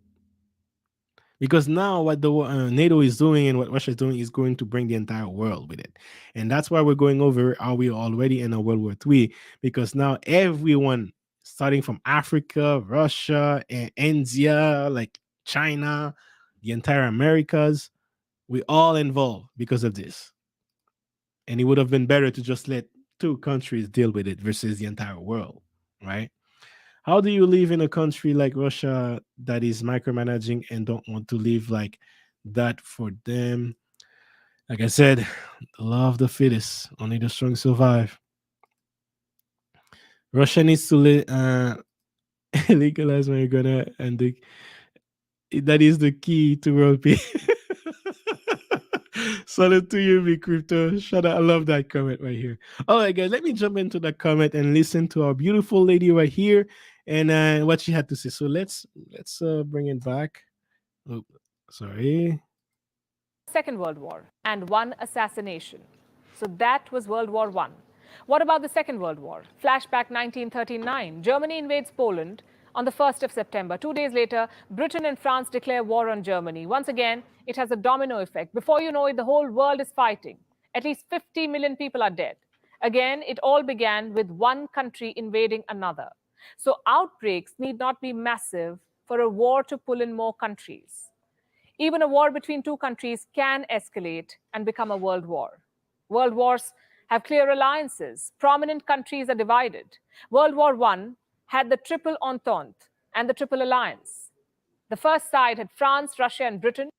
Because now what the NATO is doing and what Russia is doing is going to bring the entire world with it, and that's why we're going over. Are we already in a World War III? Because now everyone, starting from Africa, Russia, and India, like China, the entire Americas, we all involved because of this. And it would have been better to just let two countries deal with it versus the entire world, right? How do you live in a country like Russia that is micromanaging and don't want to live like that for them? Like I said, the law of the fittest, only the strong survive. Russia needs to legalize marijuana, and that is the key to world peace. Salute to you, big crypto. Shout out. I love that comment right here. All right, guys, let me jump into that comment and listen to our beautiful lady right here and what she had to say. So let's bring it back. Oh, sorry. Second World War and one assassination. So that was World War I. What about the Second World War? Flashback 1939. Germany invades Poland on the 1st of September. 2 days later, Britain and France declare war on Germany. Once again, it has a domino effect. Before you know it, the whole world is fighting. At least 50 million people are dead. Again, it all began with one country invading another. So outbreaks need not be massive for a war to pull in more countries. Even a war between two countries can escalate and become a world war. World wars have clear alliances. Prominent countries are divided. World War I had the Triple Entente and the Triple Alliance. The first side had France, Russia, and Britain.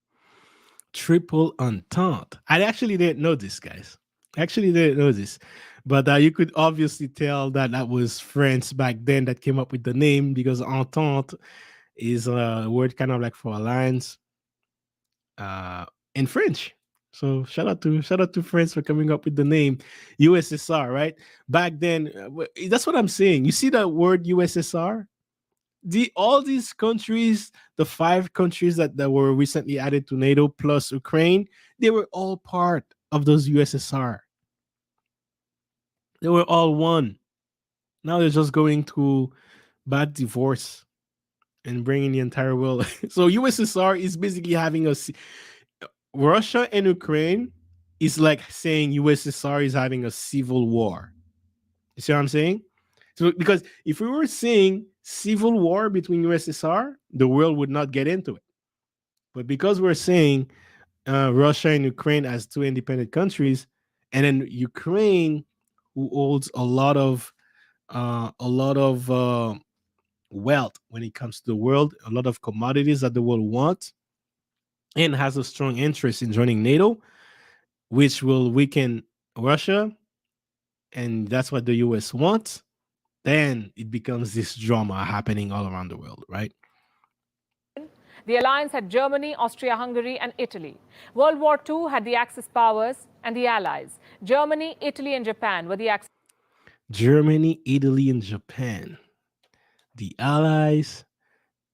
Triple Entente. I actually didn't know this, guys. Actually didn't know this. But you could obviously tell that that was France back then that came up with the name because Entente is a word kind of like for alliance uh, in French. So shout out to France for coming up with the name USSR, right? Back then, that's what I'm saying. You see that word USSR? All these countries, the five countries that were recently added to NATO plus Ukraine, they were all part of those USSR. They were all one. Now they're just going to bad divorce and bringing the entire world. So USSR is basically having Russia and Ukraine is like saying USSR is having a civil war. You see what I'm saying? So because if we were seeing civil war between USSR, the world would not get into it. But because we're saying Russia and Ukraine as two independent countries, and then Ukraine, who holds a lot of wealth when it comes to the world, a lot of commodities that the world wants, and has a strong interest in joining NATO, which will weaken Russia, and that's what the US wants, then it becomes this drama happening all around the world, right? The alliance had Germany, Austria Hungary, and Italy. World War II had the Axis powers and the Allies. Germany, Italy, and Japan were the Axis. Germany, Italy, and Japan. The Allies,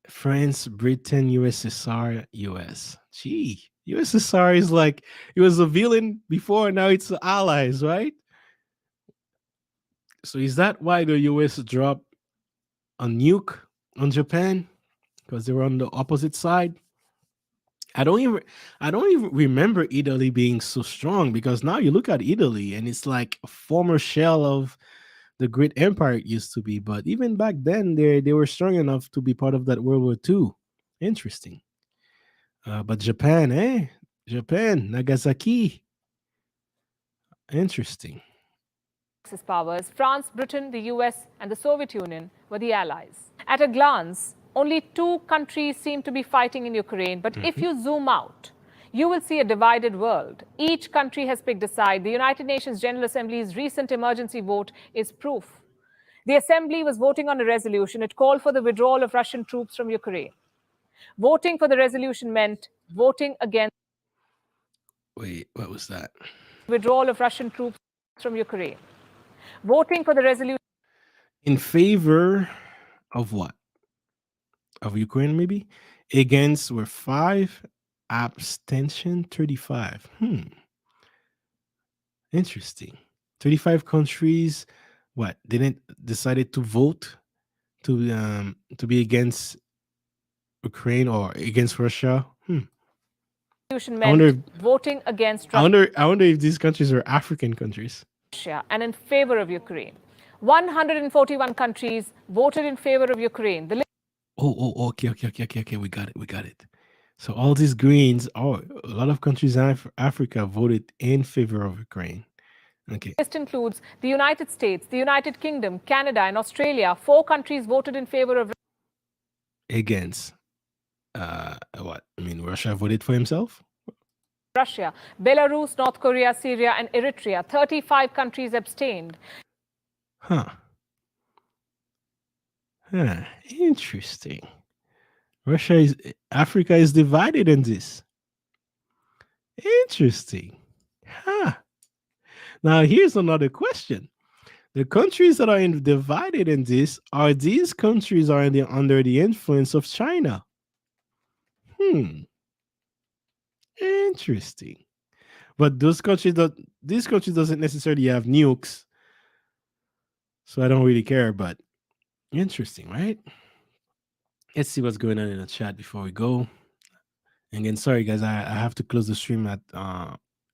France, Britain, USSR, US. Gee, USSR is like, it was a villain before, now it's the Allies, right? So is that why the US dropped a nuke on Japan? Because they were on the opposite side? I don't even remember Italy being so strong, because now you look at Italy and it's like a former shell of the great empire it used to be. But even back then, they were strong enough to be part of that World War II. Interesting. But Japan, Japan, Nagasaki. Interesting. Axis powers. France, Britain, the US, and the Soviet Union were the Allies. At a glance, only two countries seem to be fighting in Ukraine. But if you zoom out, you will see a divided world. Each country has picked a side. The United Nations General Assembly's recent emergency vote is proof. The Assembly was voting on a resolution. It called for the withdrawal of Russian troops from Ukraine. Voting for the resolution meant voting against Wait, what was that? withdrawal of Russian troops from Ukraine. Voting for the resolution In favor of what? Of Ukraine, maybe? Against were 5, abstention 35. Interesting. 35 countries, what, didn't decided to vote to be against Ukraine or against Russia? I wonder. meant voting against I wonder if these countries are African countries. Russia and in favor of Ukraine. 141 countries voted in favor of Ukraine. The Okay. We got it. So all these Greens, a lot of countries in Africa voted in favor of Ukraine. Okay. list includes the United States, the United Kingdom, Canada, and Australia. 4 countries voted in favor of Against what? I mean, Russia voted for himself? Russia, Belarus, North Korea, Syria, and Eritrea. 35 countries abstained. Huh. Huh. Interesting. Russia is Africa is divided in this. Interesting. Huh. Now here's another question. The countries that are divided in this are these countries are under the influence of China. Hmm. Interesting. But these countries doesn't necessarily have nukes, so I don't really care. But interesting, right? Let's see what's going on in the chat before we go. And again, sorry guys, I have to close the stream at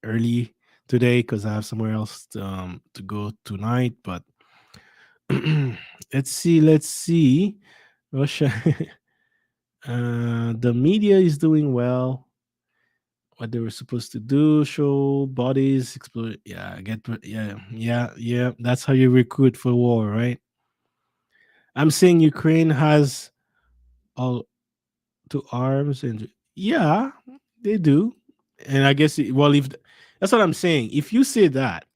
early today because I have somewhere else to go tonight. But let's see. Russia, the media is doing well. What they were supposed to do, show bodies, explode. Yeah, yeah. That's how you recruit for war, right? I'm saying Ukraine has all to arms and yeah, they do. And I guess well, if that's what I'm saying. If you say that,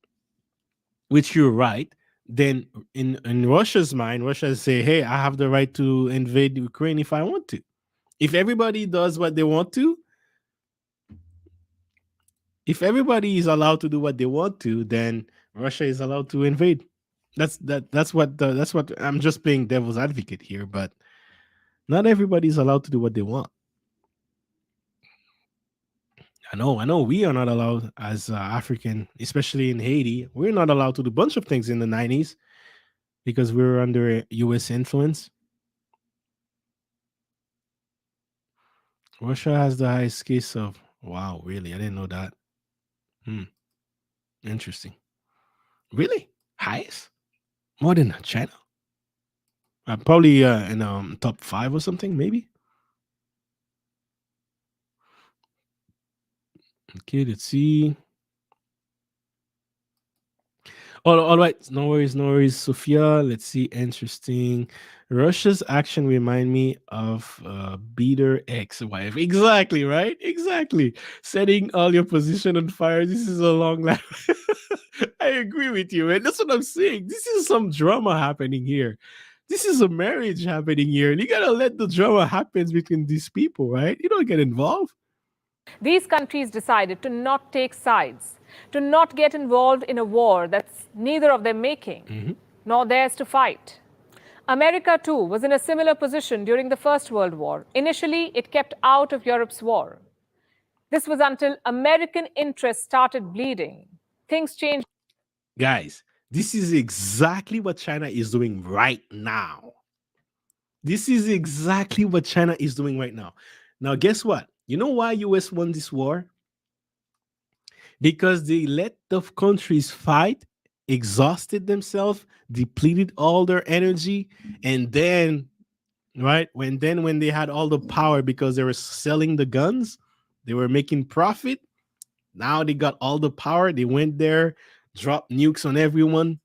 which you're right, then in Russia's mind, Russia say, "Hey, I have the right to invade Ukraine if I want to." If everybody does what they want to, if everybody is allowed to do what they want to, then Russia is allowed to invade. That's what I'm just playing devil's advocate here, but not everybody is allowed to do what they want. I know. We are not allowed as African, especially in Haiti. We're not allowed to do a bunch of things in the '90s because we were under U.S. influence. Russia has the highest case of. Wow, really? I didn't know that. Hmm. Interesting. Really? Highest? More than China? Probably in top 5 or something, maybe. Okay, let's see. All right, no worries, no worries, Sophia. Let's see. Interesting. Russia's action remind me of beater ex-wife. Exactly, right? Exactly. Setting all your position on fire. This is a long life. I agree with you, man. That's what I'm saying. This is some drama happening here. This is a marriage happening here. And you gotta let the drama happen between these people, right? You don't get involved. These countries decided to not take sides, to not get involved in a war that's neither of them making, nor theirs to fight. America, too, was in a similar position during the First World War. Initially, it kept out of Europe's war. This was until American interests started bleeding. Things changed. Guys, this is exactly what China is doing right now. This is exactly what China is doing right now. Now, guess what? You know why US won this war? Because they let the countries fight, exhausted themselves, depleted all their energy, and then right when they had all the power because they were selling the guns, they were making profit. Now they got all the power. They went there, dropped nukes on everyone.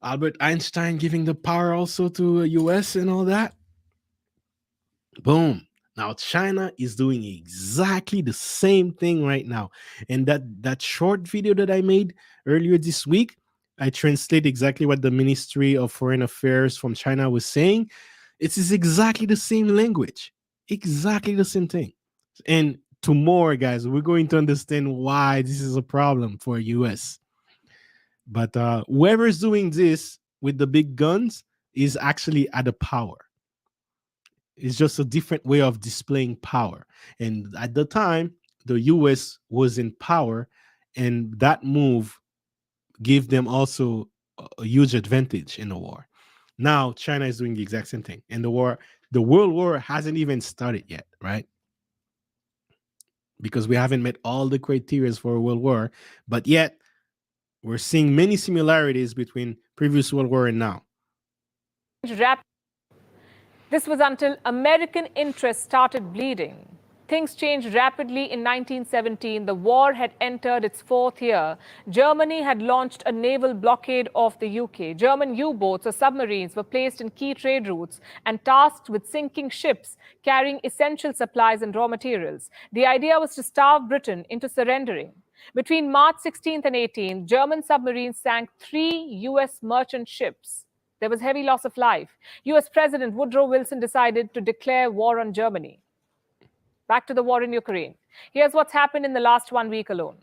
Albert Einstein giving the power also to US and all that. Boom. Now China is doing exactly the same thing right now. And that short video that I made earlier this week, I translate exactly what the Ministry of Foreign Affairs from China was saying. It is exactly the same language. Exactly the same thing. And tomorrow, guys, we're going to understand why this is a problem for US. But whoever's doing this with the big guns is actually at the power. It's just a different way of displaying power. And at the time, the US was in power, and that move gave them also a huge advantage in the war. Now China is doing the exact same thing. And the world war hasn't even started yet, right? Because we haven't met all the criteria for a world war, but yet we're seeing many similarities between previous world war and now. This was until American interests started bleeding. Things changed rapidly in 1917. The war had entered its fourth year. Germany had launched a naval blockade of the UK. German U-boats or submarines were placed in key trade routes and tasked with sinking ships carrying essential supplies and raw materials. The idea was to starve Britain into surrendering. Between March 16th and 18th, German submarines sank 3 US merchant ships. There was heavy loss of life. US President Woodrow Wilson decided to declare war on Germany. Back to the war in Ukraine. Here's what's happened in the last 1 week alone.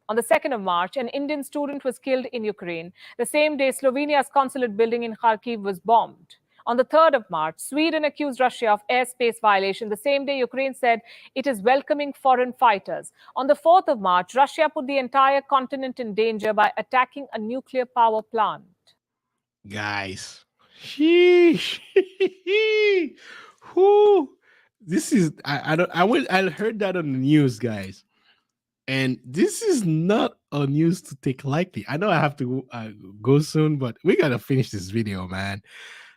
On the 2nd of March, an Indian student was killed in Ukraine. The same day, Slovenia's consulate building in Kharkiv was bombed. On the 3rd of March, Sweden accused Russia of airspace violation. The same day, Ukraine said it is welcoming foreign fighters. On the 4th of March, Russia put the entire continent in danger by attacking a nuclear power plant. Guys. Sheesh. Whoo. This is I don't I heard that on the news, guys. And this is not a news to take lightly. I know I have to go soon, but we gotta finish this video, man.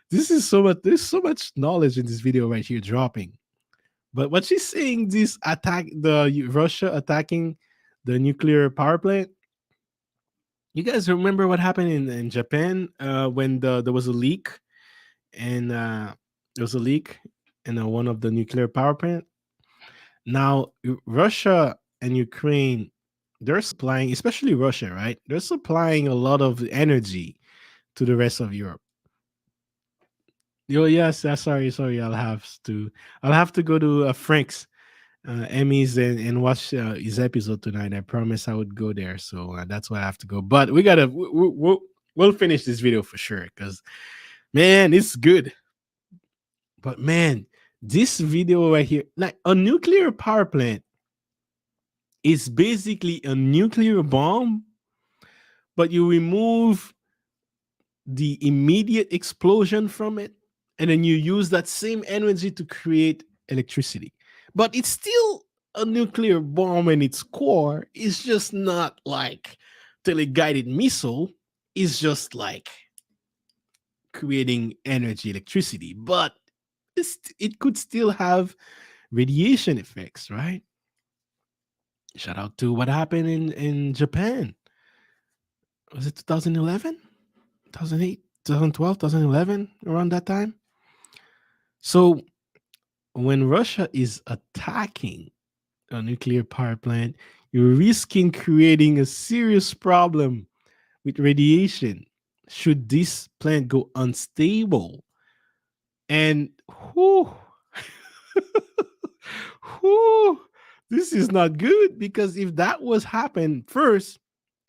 This is so much. There's so much knowledge in this video right here dropping. But what she's saying, this attack, Russia attacking the nuclear power plant. You guys remember what happened in Japan when there was a leak, and there was a leak in one of the nuclear power plant. Now Russia and Ukraine, they're supplying, especially Russia, right? They're supplying a lot of energy to the rest of Europe. Oh yes, sorry. I'll have to go to Frank's Emmys and watch his episode tonight. I promise I would go there, so that's why I have to go. But we gotta we'll finish this video for sure because man, it's good. But man, this video right here, like a nuclear power plant, is basically a nuclear bomb, but you remove the immediate explosion from it, and then you use that same energy to create electricity. But it's still a nuclear bomb in its core. It's just not like teleguided missile. It's just like creating energy, electricity. But it could still have radiation effects, right? Shout out to what happened in Japan. Was it 2011? 2008, 2012, 2011, around that time? So when Russia is attacking a nuclear power plant, you're risking creating a serious problem with radiation should this plant go unstable. And whew, whew, this is not good because if that was happened first,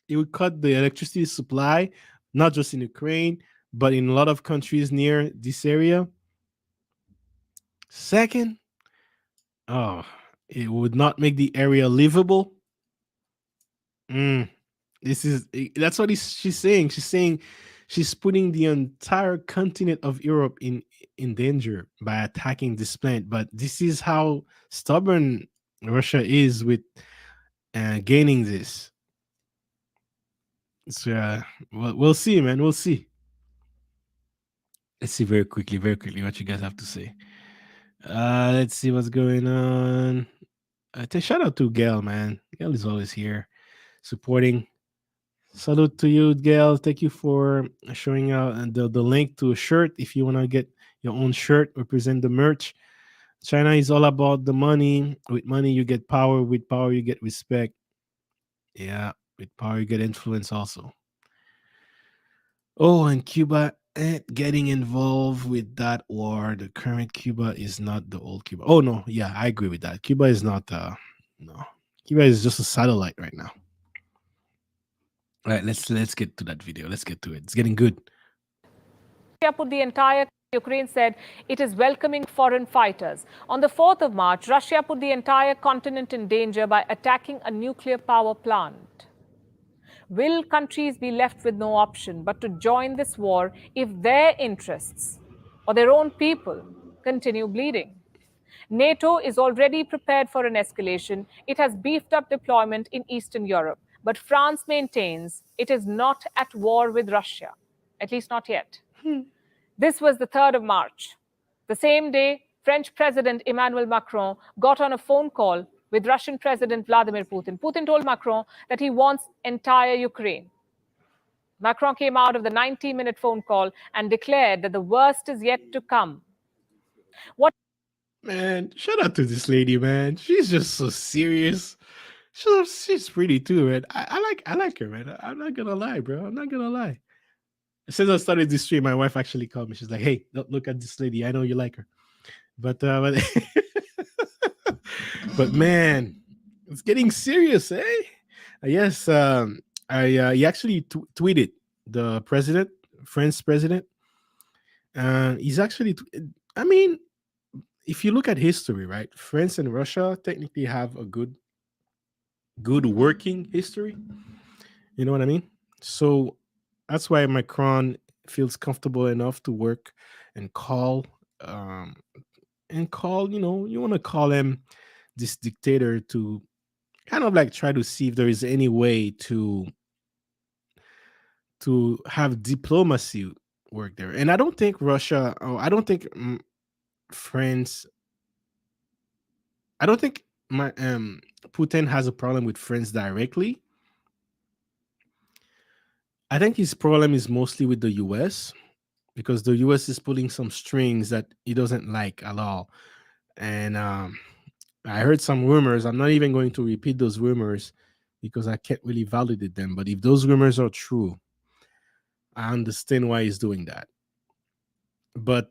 it would cut the electricity supply, not just in Ukraine, but in a lot of countries near this area. Second, oh, it would not make the area livable. Mm, that's what she's saying. She's saying she's putting the entire continent of Europe in danger by attacking this plant. But this is how stubborn Russia is with gaining this. So we'll see, man. We'll see. Let's see very quickly what you guys have to say. Let's see what's going on. Shout out to Gail, man. Gail is always here supporting. Salute to you, Gail. Thank you for showing out the link to a shirt if you want to get your own shirt, represent the merch. China is all about the money. With money, you get power. With power, you get respect. Yeah, with power, you get influence also. Oh, and Cuba ain't getting involved with that war. The current Cuba is not the old Cuba. Oh no, yeah, I agree with that. Cuba is not no. Cuba is just a satellite right now. All right, let's get to that video. Let's get to it. It's getting good. Put the entire Ukraine said it is welcoming foreign fighters. On the 4th of March, Russia put the entire continent in danger by attacking a nuclear power plant. Will countries be left with no option but to join this war if their interests or their own people continue bleeding? NATO is already prepared for an escalation. It has beefed up deployment in Eastern Europe. But France maintains it is not at war with Russia, at least not yet. This was the 3rd of March. The same day, French President Emmanuel Macron got on a phone call with Russian President Vladimir Putin. Putin told Macron that he wants entire Ukraine. Macron came out of the 90-minute phone call and declared that the worst is yet to come. What Man, shout out to this lady, man. She's just so serious. She's pretty too, man. I like her, man. I'm not gonna lie, bro. I'm not gonna lie. Since I started this stream, my wife actually called me. She's like, "Hey, look at this lady. I know you like her." But but man, it's getting serious, eh? Yes, I he actually tweeted the president, French president. He's actually, I mean, if you look at history, right? France and Russia technically have a good working history. You know what I mean? So that's why Macron feels comfortable enough to work and um, call. You want to call him this dictator to kind of like try to see if there is any way to have diplomacy work there. And I don't think Russia. Oh, I don't think France. I don't think Putin has a problem with France directly. I think his problem is mostly with the US because the US is pulling some strings that he doesn't like at all. And I heard some rumors. I'm not even going to repeat those rumors because I can't really validate them. But if those rumors are true, I understand why he's doing that. But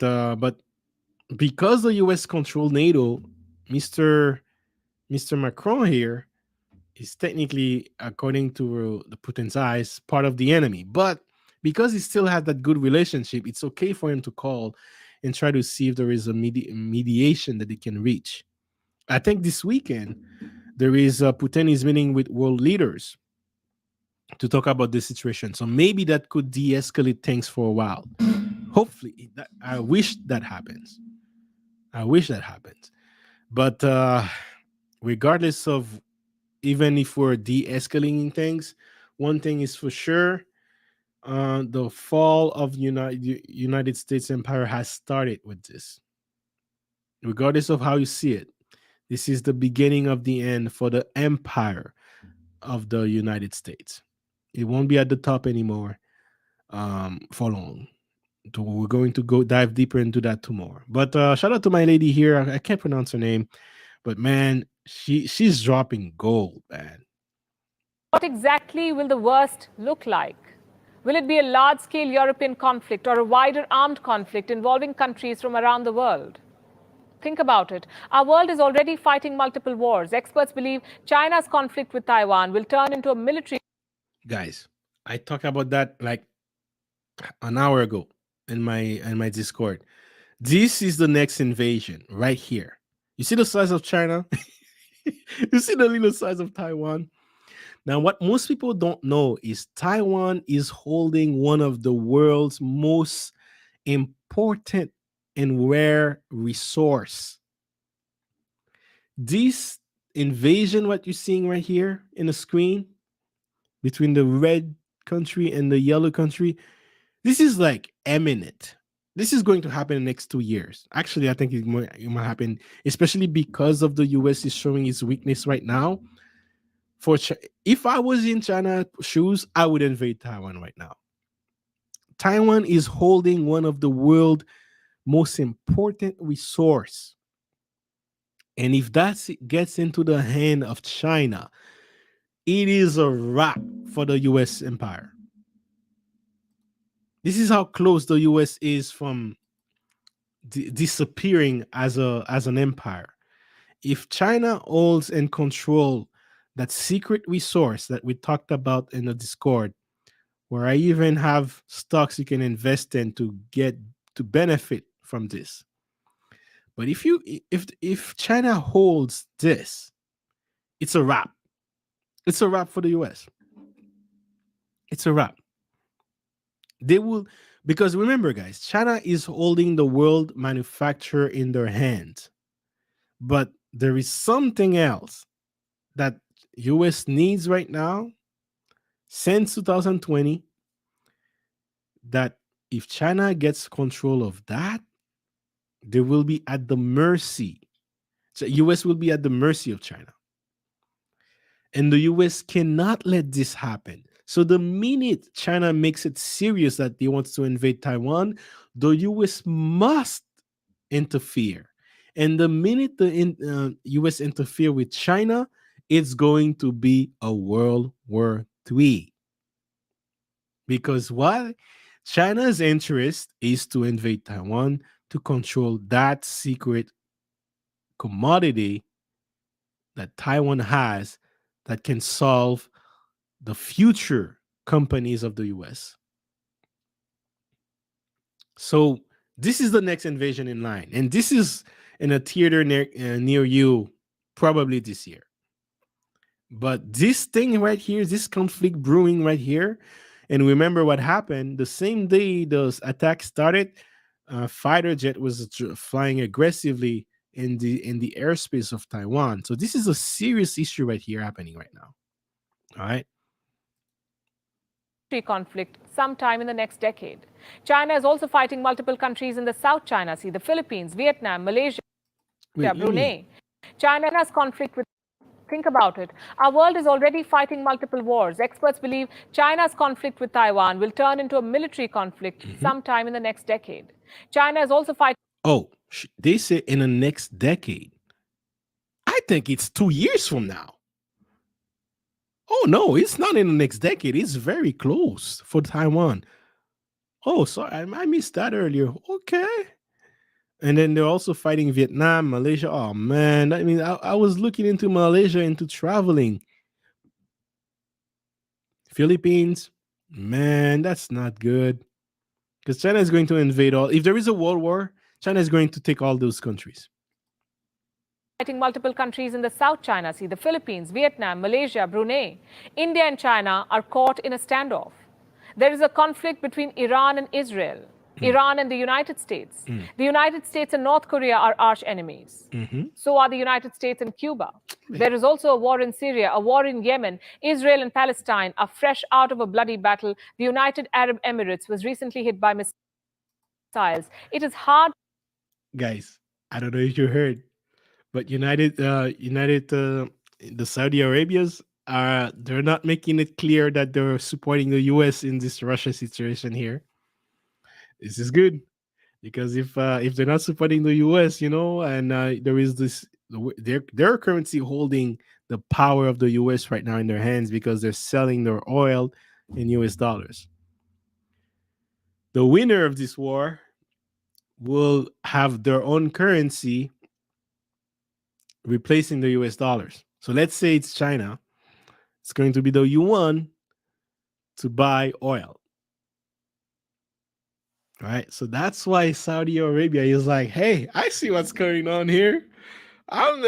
because the US control NATO, Mr. Mr. Macron here is technically, according to the Putin's eyes, part of the enemy. But because he still has that good relationship, it's okay for him to call and try to see if there is a mediation that he can reach. I think this weekend there is Putin is meeting with world leaders to talk about this situation. So maybe that could de-escalate things for a while. Hopefully, I wish that happens. I wish that happens. But regardless of even if we're de-escalating things, one thing is for sure: the fall of United States empire has started with this. Regardless of how you see it, this is the beginning of the end for the empire of the United States. It won't be at the top anymore for long. So we're going to go dive deeper into that tomorrow. But shout out to my lady here. I can't pronounce her name, but man, she's dropping gold, man. What exactly will the worst look like? Will it be a large-scale European conflict or a wider armed conflict involving countries from around the world? Think about it. Our world is already fighting multiple wars. Experts believe China's conflict with Taiwan will turn into a military. Guys, I talked about that like an hour ago in my Discord. This is the next invasion right here. You see the size of China? You see the little size of Taiwan? Now, what most people don't know is Taiwan is holding one of the world's most important and rare resource. This invasion, what you're seeing right here in the screen, between the red country and the yellow country, this is like imminent. This is going to happen in the next 2 years. Actually, I think it might happen, especially because of the US is showing its weakness right now. If I was in China shoes, I would invade Taiwan right now. Taiwan is holding one of the world most important resource. And if that gets into the hand of China, it is a wrap for the US empire. This is how close the US is from disappearing as an empire. If China holds and control that secret resource that we talked about in the Discord, where I even have stocks you can invest in to get to benefit from this. But if China holds this, it's a wrap. It's a wrap for the US. It's a wrap. They will, because remember, guys, China is holding the world manufacturer in their hands. But there is something else that US needs right now since 2020, that if China gets control of that, They will be at the mercy. So US will be at the mercy of China. And the US cannot let this happen. So the minute China makes it serious that they want to invade Taiwan, the US must interfere. And the minute the US interfere with China, it's going to be a World War III. Because why? China's interest is to invade Taiwan to control that secret commodity that Taiwan has that can solve the future companies of the US. So this is the next invasion in line, and this is in a theater near you, probably this year. But this thing right here, this conflict brewing right here, and remember what happened the same day those attacks started. Fighter jet was flying aggressively in the airspace of Taiwan. So this is a serious issue right here happening right now. All right. Conflict sometime in the next decade. China is also fighting multiple countries in the South China Sea, the Philippines, Vietnam, Malaysia, Wait, let me. Brunei. China has conflict with. Think about it. Our world is already fighting multiple wars. Experts believe China's conflict with Taiwan will turn into a military conflict sometime in the next decade. China is also fighting. Oh, they say in the next decade. I think it's 2 years from now. Oh no, it's not in the next decade. It's very close for Taiwan. Oh, sorry, I missed that earlier. Okay. And then they're also fighting Vietnam, Malaysia. Oh man, I mean, I was looking into Malaysia, into traveling. Philippines, man, that's not good. Because China is going to invade all. If there is a world war, China is going to take all those countries. Fighting multiple countries in the South China Sea, the Philippines, Vietnam, Malaysia, Brunei. India and China are caught in a standoff. There is a conflict between Iran and Israel, Iran and the United States. The United States and North Korea are arch enemies. So are the United States and Cuba. There is also a war in Syria, a war in Yemen. Israel and Palestine are fresh out of a bloody battle. The United Arab Emirates was recently hit by missiles. It is hard. Guys, I don't know if you heard, but the Saudi Arabias are they're not making it clear that they're supporting the U.S. in this Russia situation here. This is good because if they're not supporting the U.S., and there is this, they're currently holding the power of the U.S. right now in their hands because they're selling their oil in U.S. dollars. The winner of this war will have their own currency replacing the US dollars. So let's say it's China. It's going to be the yuan to buy oil. Right? So that's why Saudi Arabia is like, hey, I see what's going on here. I'm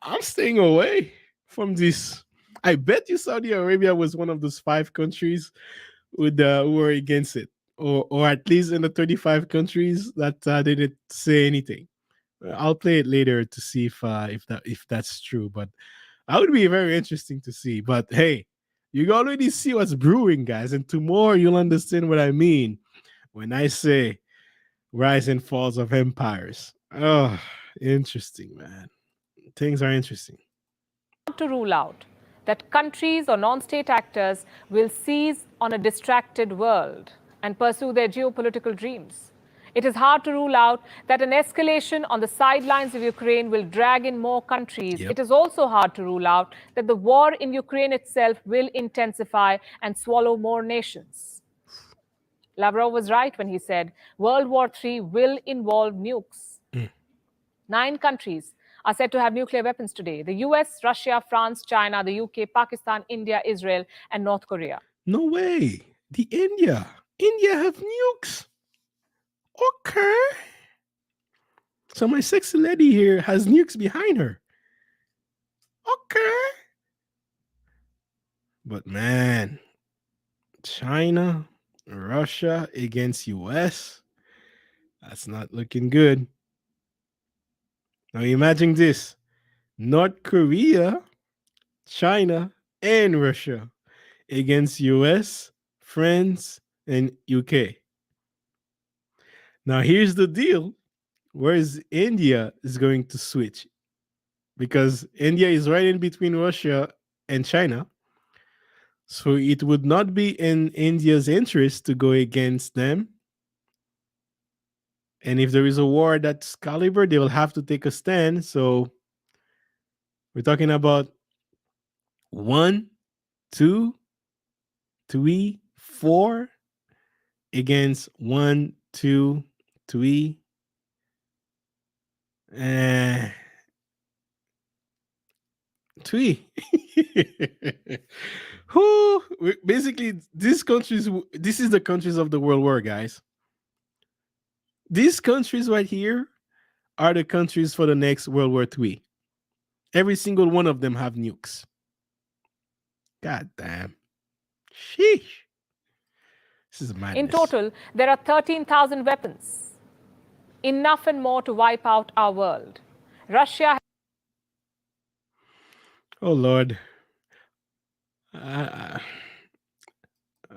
I'm staying away from this. I bet you Saudi Arabia was one of those 5 countries who were against it, or at least in the 35 countries that didn't say anything. I'll play it later to see if that's true, but that would be very interesting to see. But hey, you already see what's brewing, guys, and tomorrow you'll understand what I mean when I say rise and falls of empires. Oh, interesting, man. Things are interesting. To rule out that countries or non-state actors will seize on a distracted world and pursue their geopolitical dreams. It is hard to rule out that an escalation on the sidelines of Ukraine will drag in more countries. Yep. It is also hard to rule out that the war in Ukraine itself will intensify and swallow more nations. Lavrov was right when he said World War III will involve nukes. 9 countries are said to have nuclear weapons today: the US, Russia, France, China, the UK, Pakistan, India, Israel, and North Korea. No way. The India have nukes. Okay. So my sexy lady here has nukes behind her. Okay. But man, China, Russia against US, that's not looking good. Now imagine this: North Korea, China, and Russia against US, France, and UK. Now here's the deal. whereas India is going to switch because India is right in between Russia and China. So it would not be in India's interest to go against them. And if there is a war that's caliber, they will have to take a stand. So we're talking about one, two, three, four against one, two, three, uh, three. Who basically these countries? This is the countries of the world war, guys. These countries right here are the countries for the next World War III. Every single one of them have nukes. God damn. Sheesh. This is In madness. total, there are 13,000 weapons, enough and more to wipe out our world. Russia Oh Lord. Uh,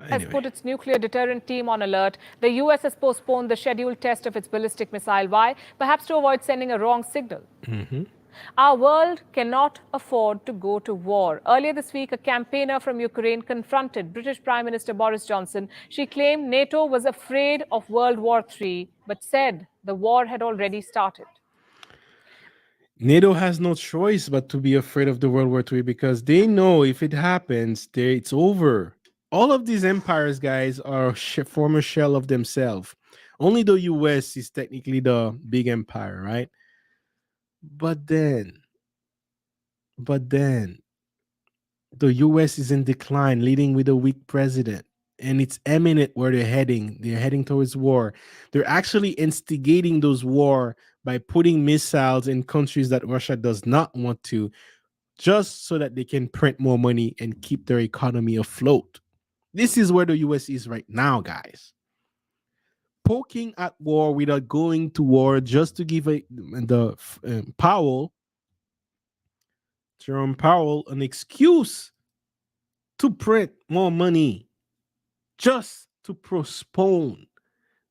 has anyway. put its nuclear deterrent team on alert. The US has postponed the scheduled test of its ballistic missile. Why? Perhaps to avoid sending a wrong signal. Our world cannot afford to go to war. Earlier this week, a campaigner from Ukraine confronted British Prime Minister Boris Johnson. She claimed NATO was afraid of World War III, but said the war had already started. NATO has no choice but to be afraid of the World War III because they know if it happens, it's over. All of these empires, guys, are former shell of themselves. Only the US is technically the big empire, right? But then, but then, the US is in decline, leading with a weak president. And it's imminent where they're heading. They're heading towards war. They're actually instigating those war by putting missiles in countries that Russia does not want to, just so that they can print more money and keep their economy afloat. This is where the US is right now, guys. Poking at war without going to war just to give Jerome Powell, an excuse to print more money, just to postpone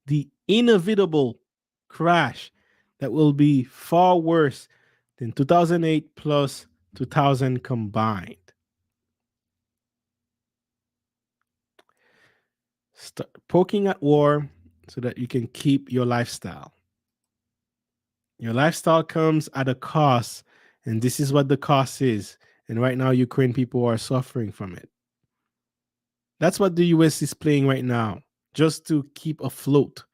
the inevitable crash that will be far worse than 2008 plus 2000 combined. Start poking at war so that you can keep your lifestyle. Your lifestyle comes at a cost, and this is what the cost is. And right now, Ukraine people are suffering from it. That's what the US is playing right now, just to keep afloat.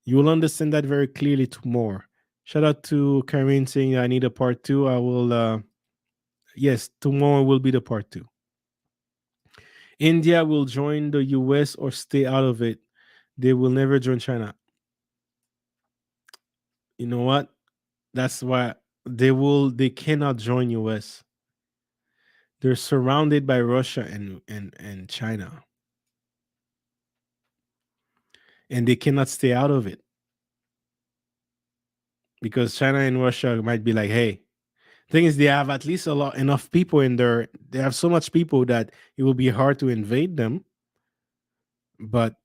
You will understand that very clearly tomorrow. Shout out to Karine saying I need a part two. I will, yes, tomorrow will be the part two. India will join the US or stay out of it. They will never join China. You know what? That's why they cannot join US. They're surrounded by Russia and China. And they cannot stay out of it. Because China and Russia might be like, hey, thing is they have at least a lot enough people in there. They have so much people that it will be hard to invade them. But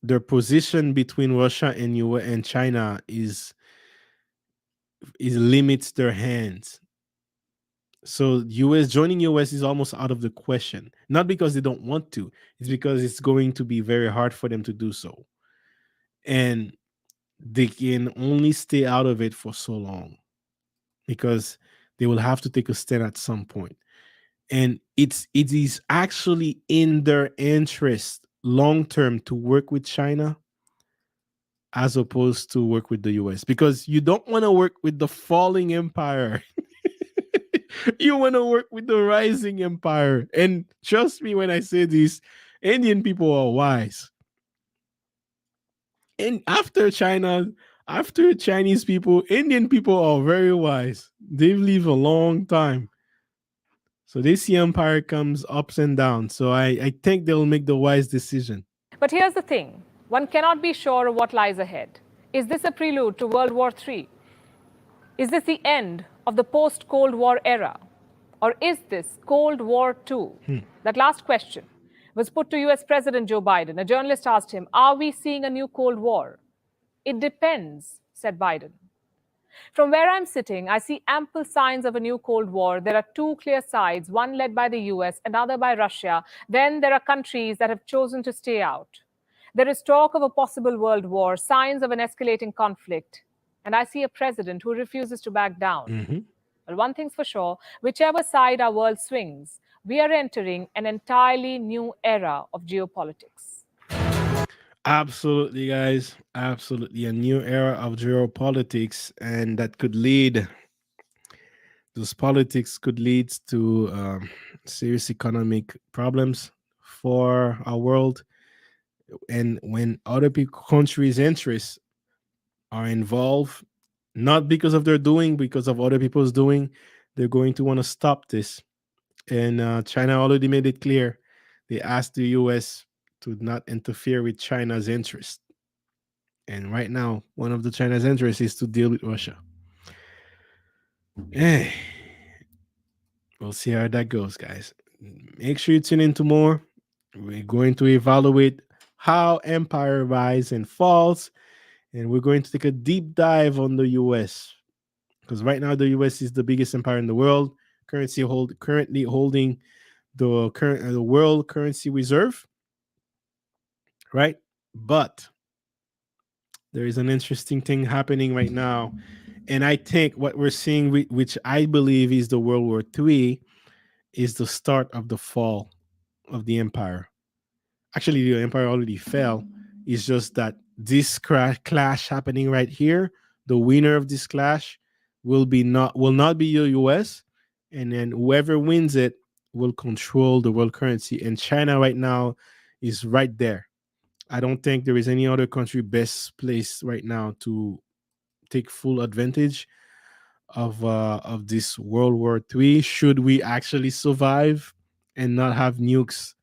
their position between Russia and and China is limits their hands. So US joining US is almost out of the question. Not because they don't want to, it's because it's going to be very hard for them to do so. And they can only stay out of it for so long because they will have to take a stand at some point. And it is actually in their interest long term to work with China as opposed to work with the US because you don't want to work with the falling empire. You want to work with the rising empire. And trust me when I say this, Indian people are wise. And after Chinese people, Indian people are very wise. They've lived a long time. So they see empire comes ups and downs. So I think they'll make the wise decision. But here's the thing, one cannot be sure of what lies ahead. Is this a prelude to World War III? Is this the end of the post-Cold War era? Or is this Cold War II? That last question was put to US President Joe Biden. A journalist asked him, are we seeing a new Cold War? It depends said Biden. From where I'm sitting, I see ample signs of a new Cold War. There are two clear sides, one led by the US, another by Russia. Then there are countries that have chosen to stay out. There is talk of a possible world war, signs of an escalating conflict. And I see a president who refuses to back down. Mhm. Well, one thing's for sure, whichever side our world swings, we are entering an entirely new era of geopolitics. Absolutely, guys. Absolutely. A new era of geopolitics, and that could lead, those politics could lead to serious economic problems for our world. And when other countries' interests are involved, not because of their doing, because of other people's doing, they're going to want to stop this. And China already made it clear. They asked the US to not interfere with China's interest. And right now, one of the China's interests is to deal with Russia. Eh, we'll see how that goes, guys. Make sure you tune into more. We're going to evaluate how empire rise and falls, and we're going to take a deep dive on the US, because right now the US is the biggest empire in the world, currently holding the world currency reserve, right? But there is an interesting thing happening right now, and I think what we're seeing, which I believe is the World War III, is the start of the fall of the empire. Actually, the empire already fell. It's just that this clash happening right here, the winner of this clash will not be the US, and then whoever wins it will control the world currency. And China right now is right there. I don't think there is any other country best placed right now to take full advantage of this World War III. Should we actually survive and not have nukes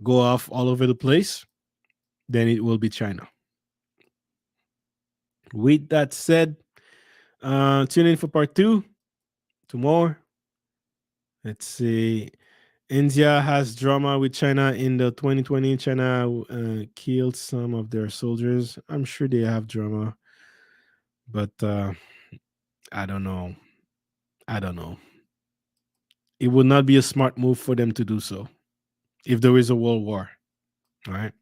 go off all over the place, then it will be China. With that said, tune in for part two tomorrow. Let's see. India has drama with China in the 2020. China killed some of their soldiers. I'm sure they have drama, but I don't know. I don't know. It would not be a smart move for them to do so if there is a world war. All right.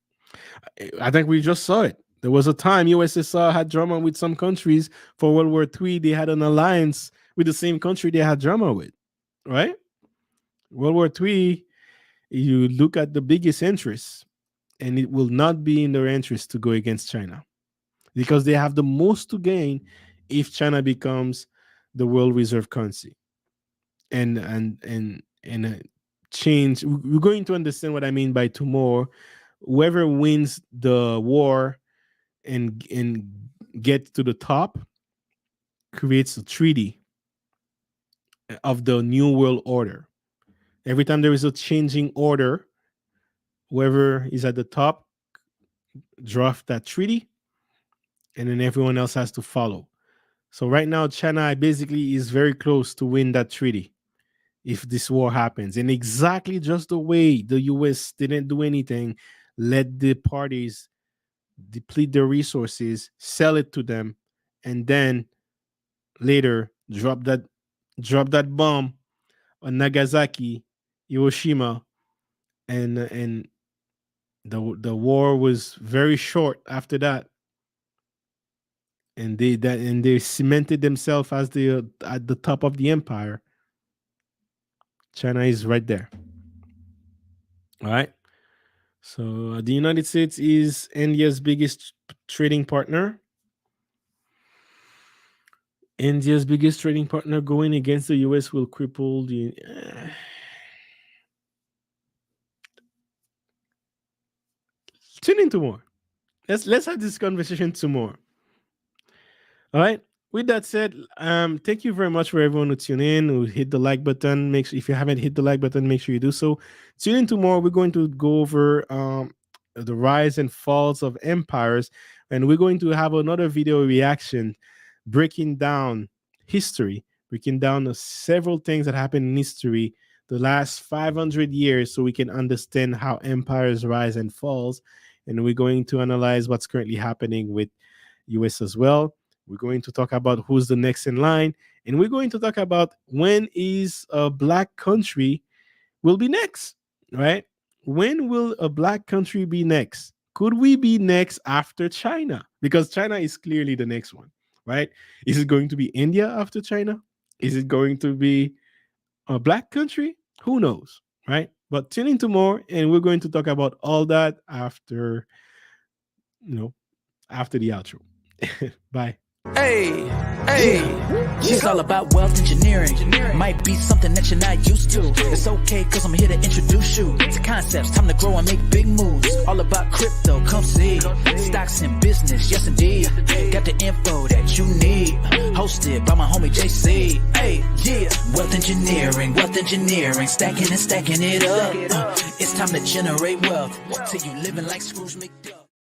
I think we just saw it. There was a time USSR had drama with some countries for World War III. They had an alliance with the same country they had drama with, right? World War III, you look at the biggest interests, and it will not be in their interest to go against China because they have the most to gain if China becomes the world reserve currency. And change. We're going to understand what I mean by tomorrow. Whoever wins the war and gets to the top creates a treaty of the new world order. Every time there is a changing order, whoever is at the top draft that treaty, and then everyone else has to follow. So right now, China basically is very close to win that treaty if this war happens. And exactly just the way the US didn't do anything, let the parties deplete their resources, sell it to them, and then later drop that bomb on Nagasaki, Hiroshima, and the war was very short after that, and they cemented themselves as the at the top of the empire. China is right there. All right. So the United States is India's biggest trading partner. India's biggest trading partner going against the US will cripple the. Tune in tomorrow. Let's have this conversation tomorrow. All right. With that said, thank you very much for everyone who tune in, who hit the like button. Make sure if you haven't hit the like button, make sure you do so. Tune in tomorrow. We're going to go over the rise and falls of empires, and we're going to have another video reaction breaking down history, breaking down several things that happened in history the last 500 years, so we can understand how empires rise and falls. And we're going to analyze what's currently happening with US as well. We're going to talk about who's the next in line, and we're going to talk about when is a black country will be next, right? When will a black country be next? Could we be next after China? Because China is clearly the next one, right? Is it going to be India after China? Is it going to be a black country? Who knows, right? But tune into more, and we're going to talk about all that after, you know, after the outro. Bye. Hey, hey, it's all about wealth engineering. Might be something that you're not used to. It's okay, cause I'm here to introduce you to concepts. Time to grow and make big moves. All about crypto, come see. Stocks and business, yes indeed. Got the info that you need. Hosted by my homie JC. Hey, yeah, wealth engineering. Stacking and stacking it up. It's time to generate wealth. Till you living like Scrooge McDuck.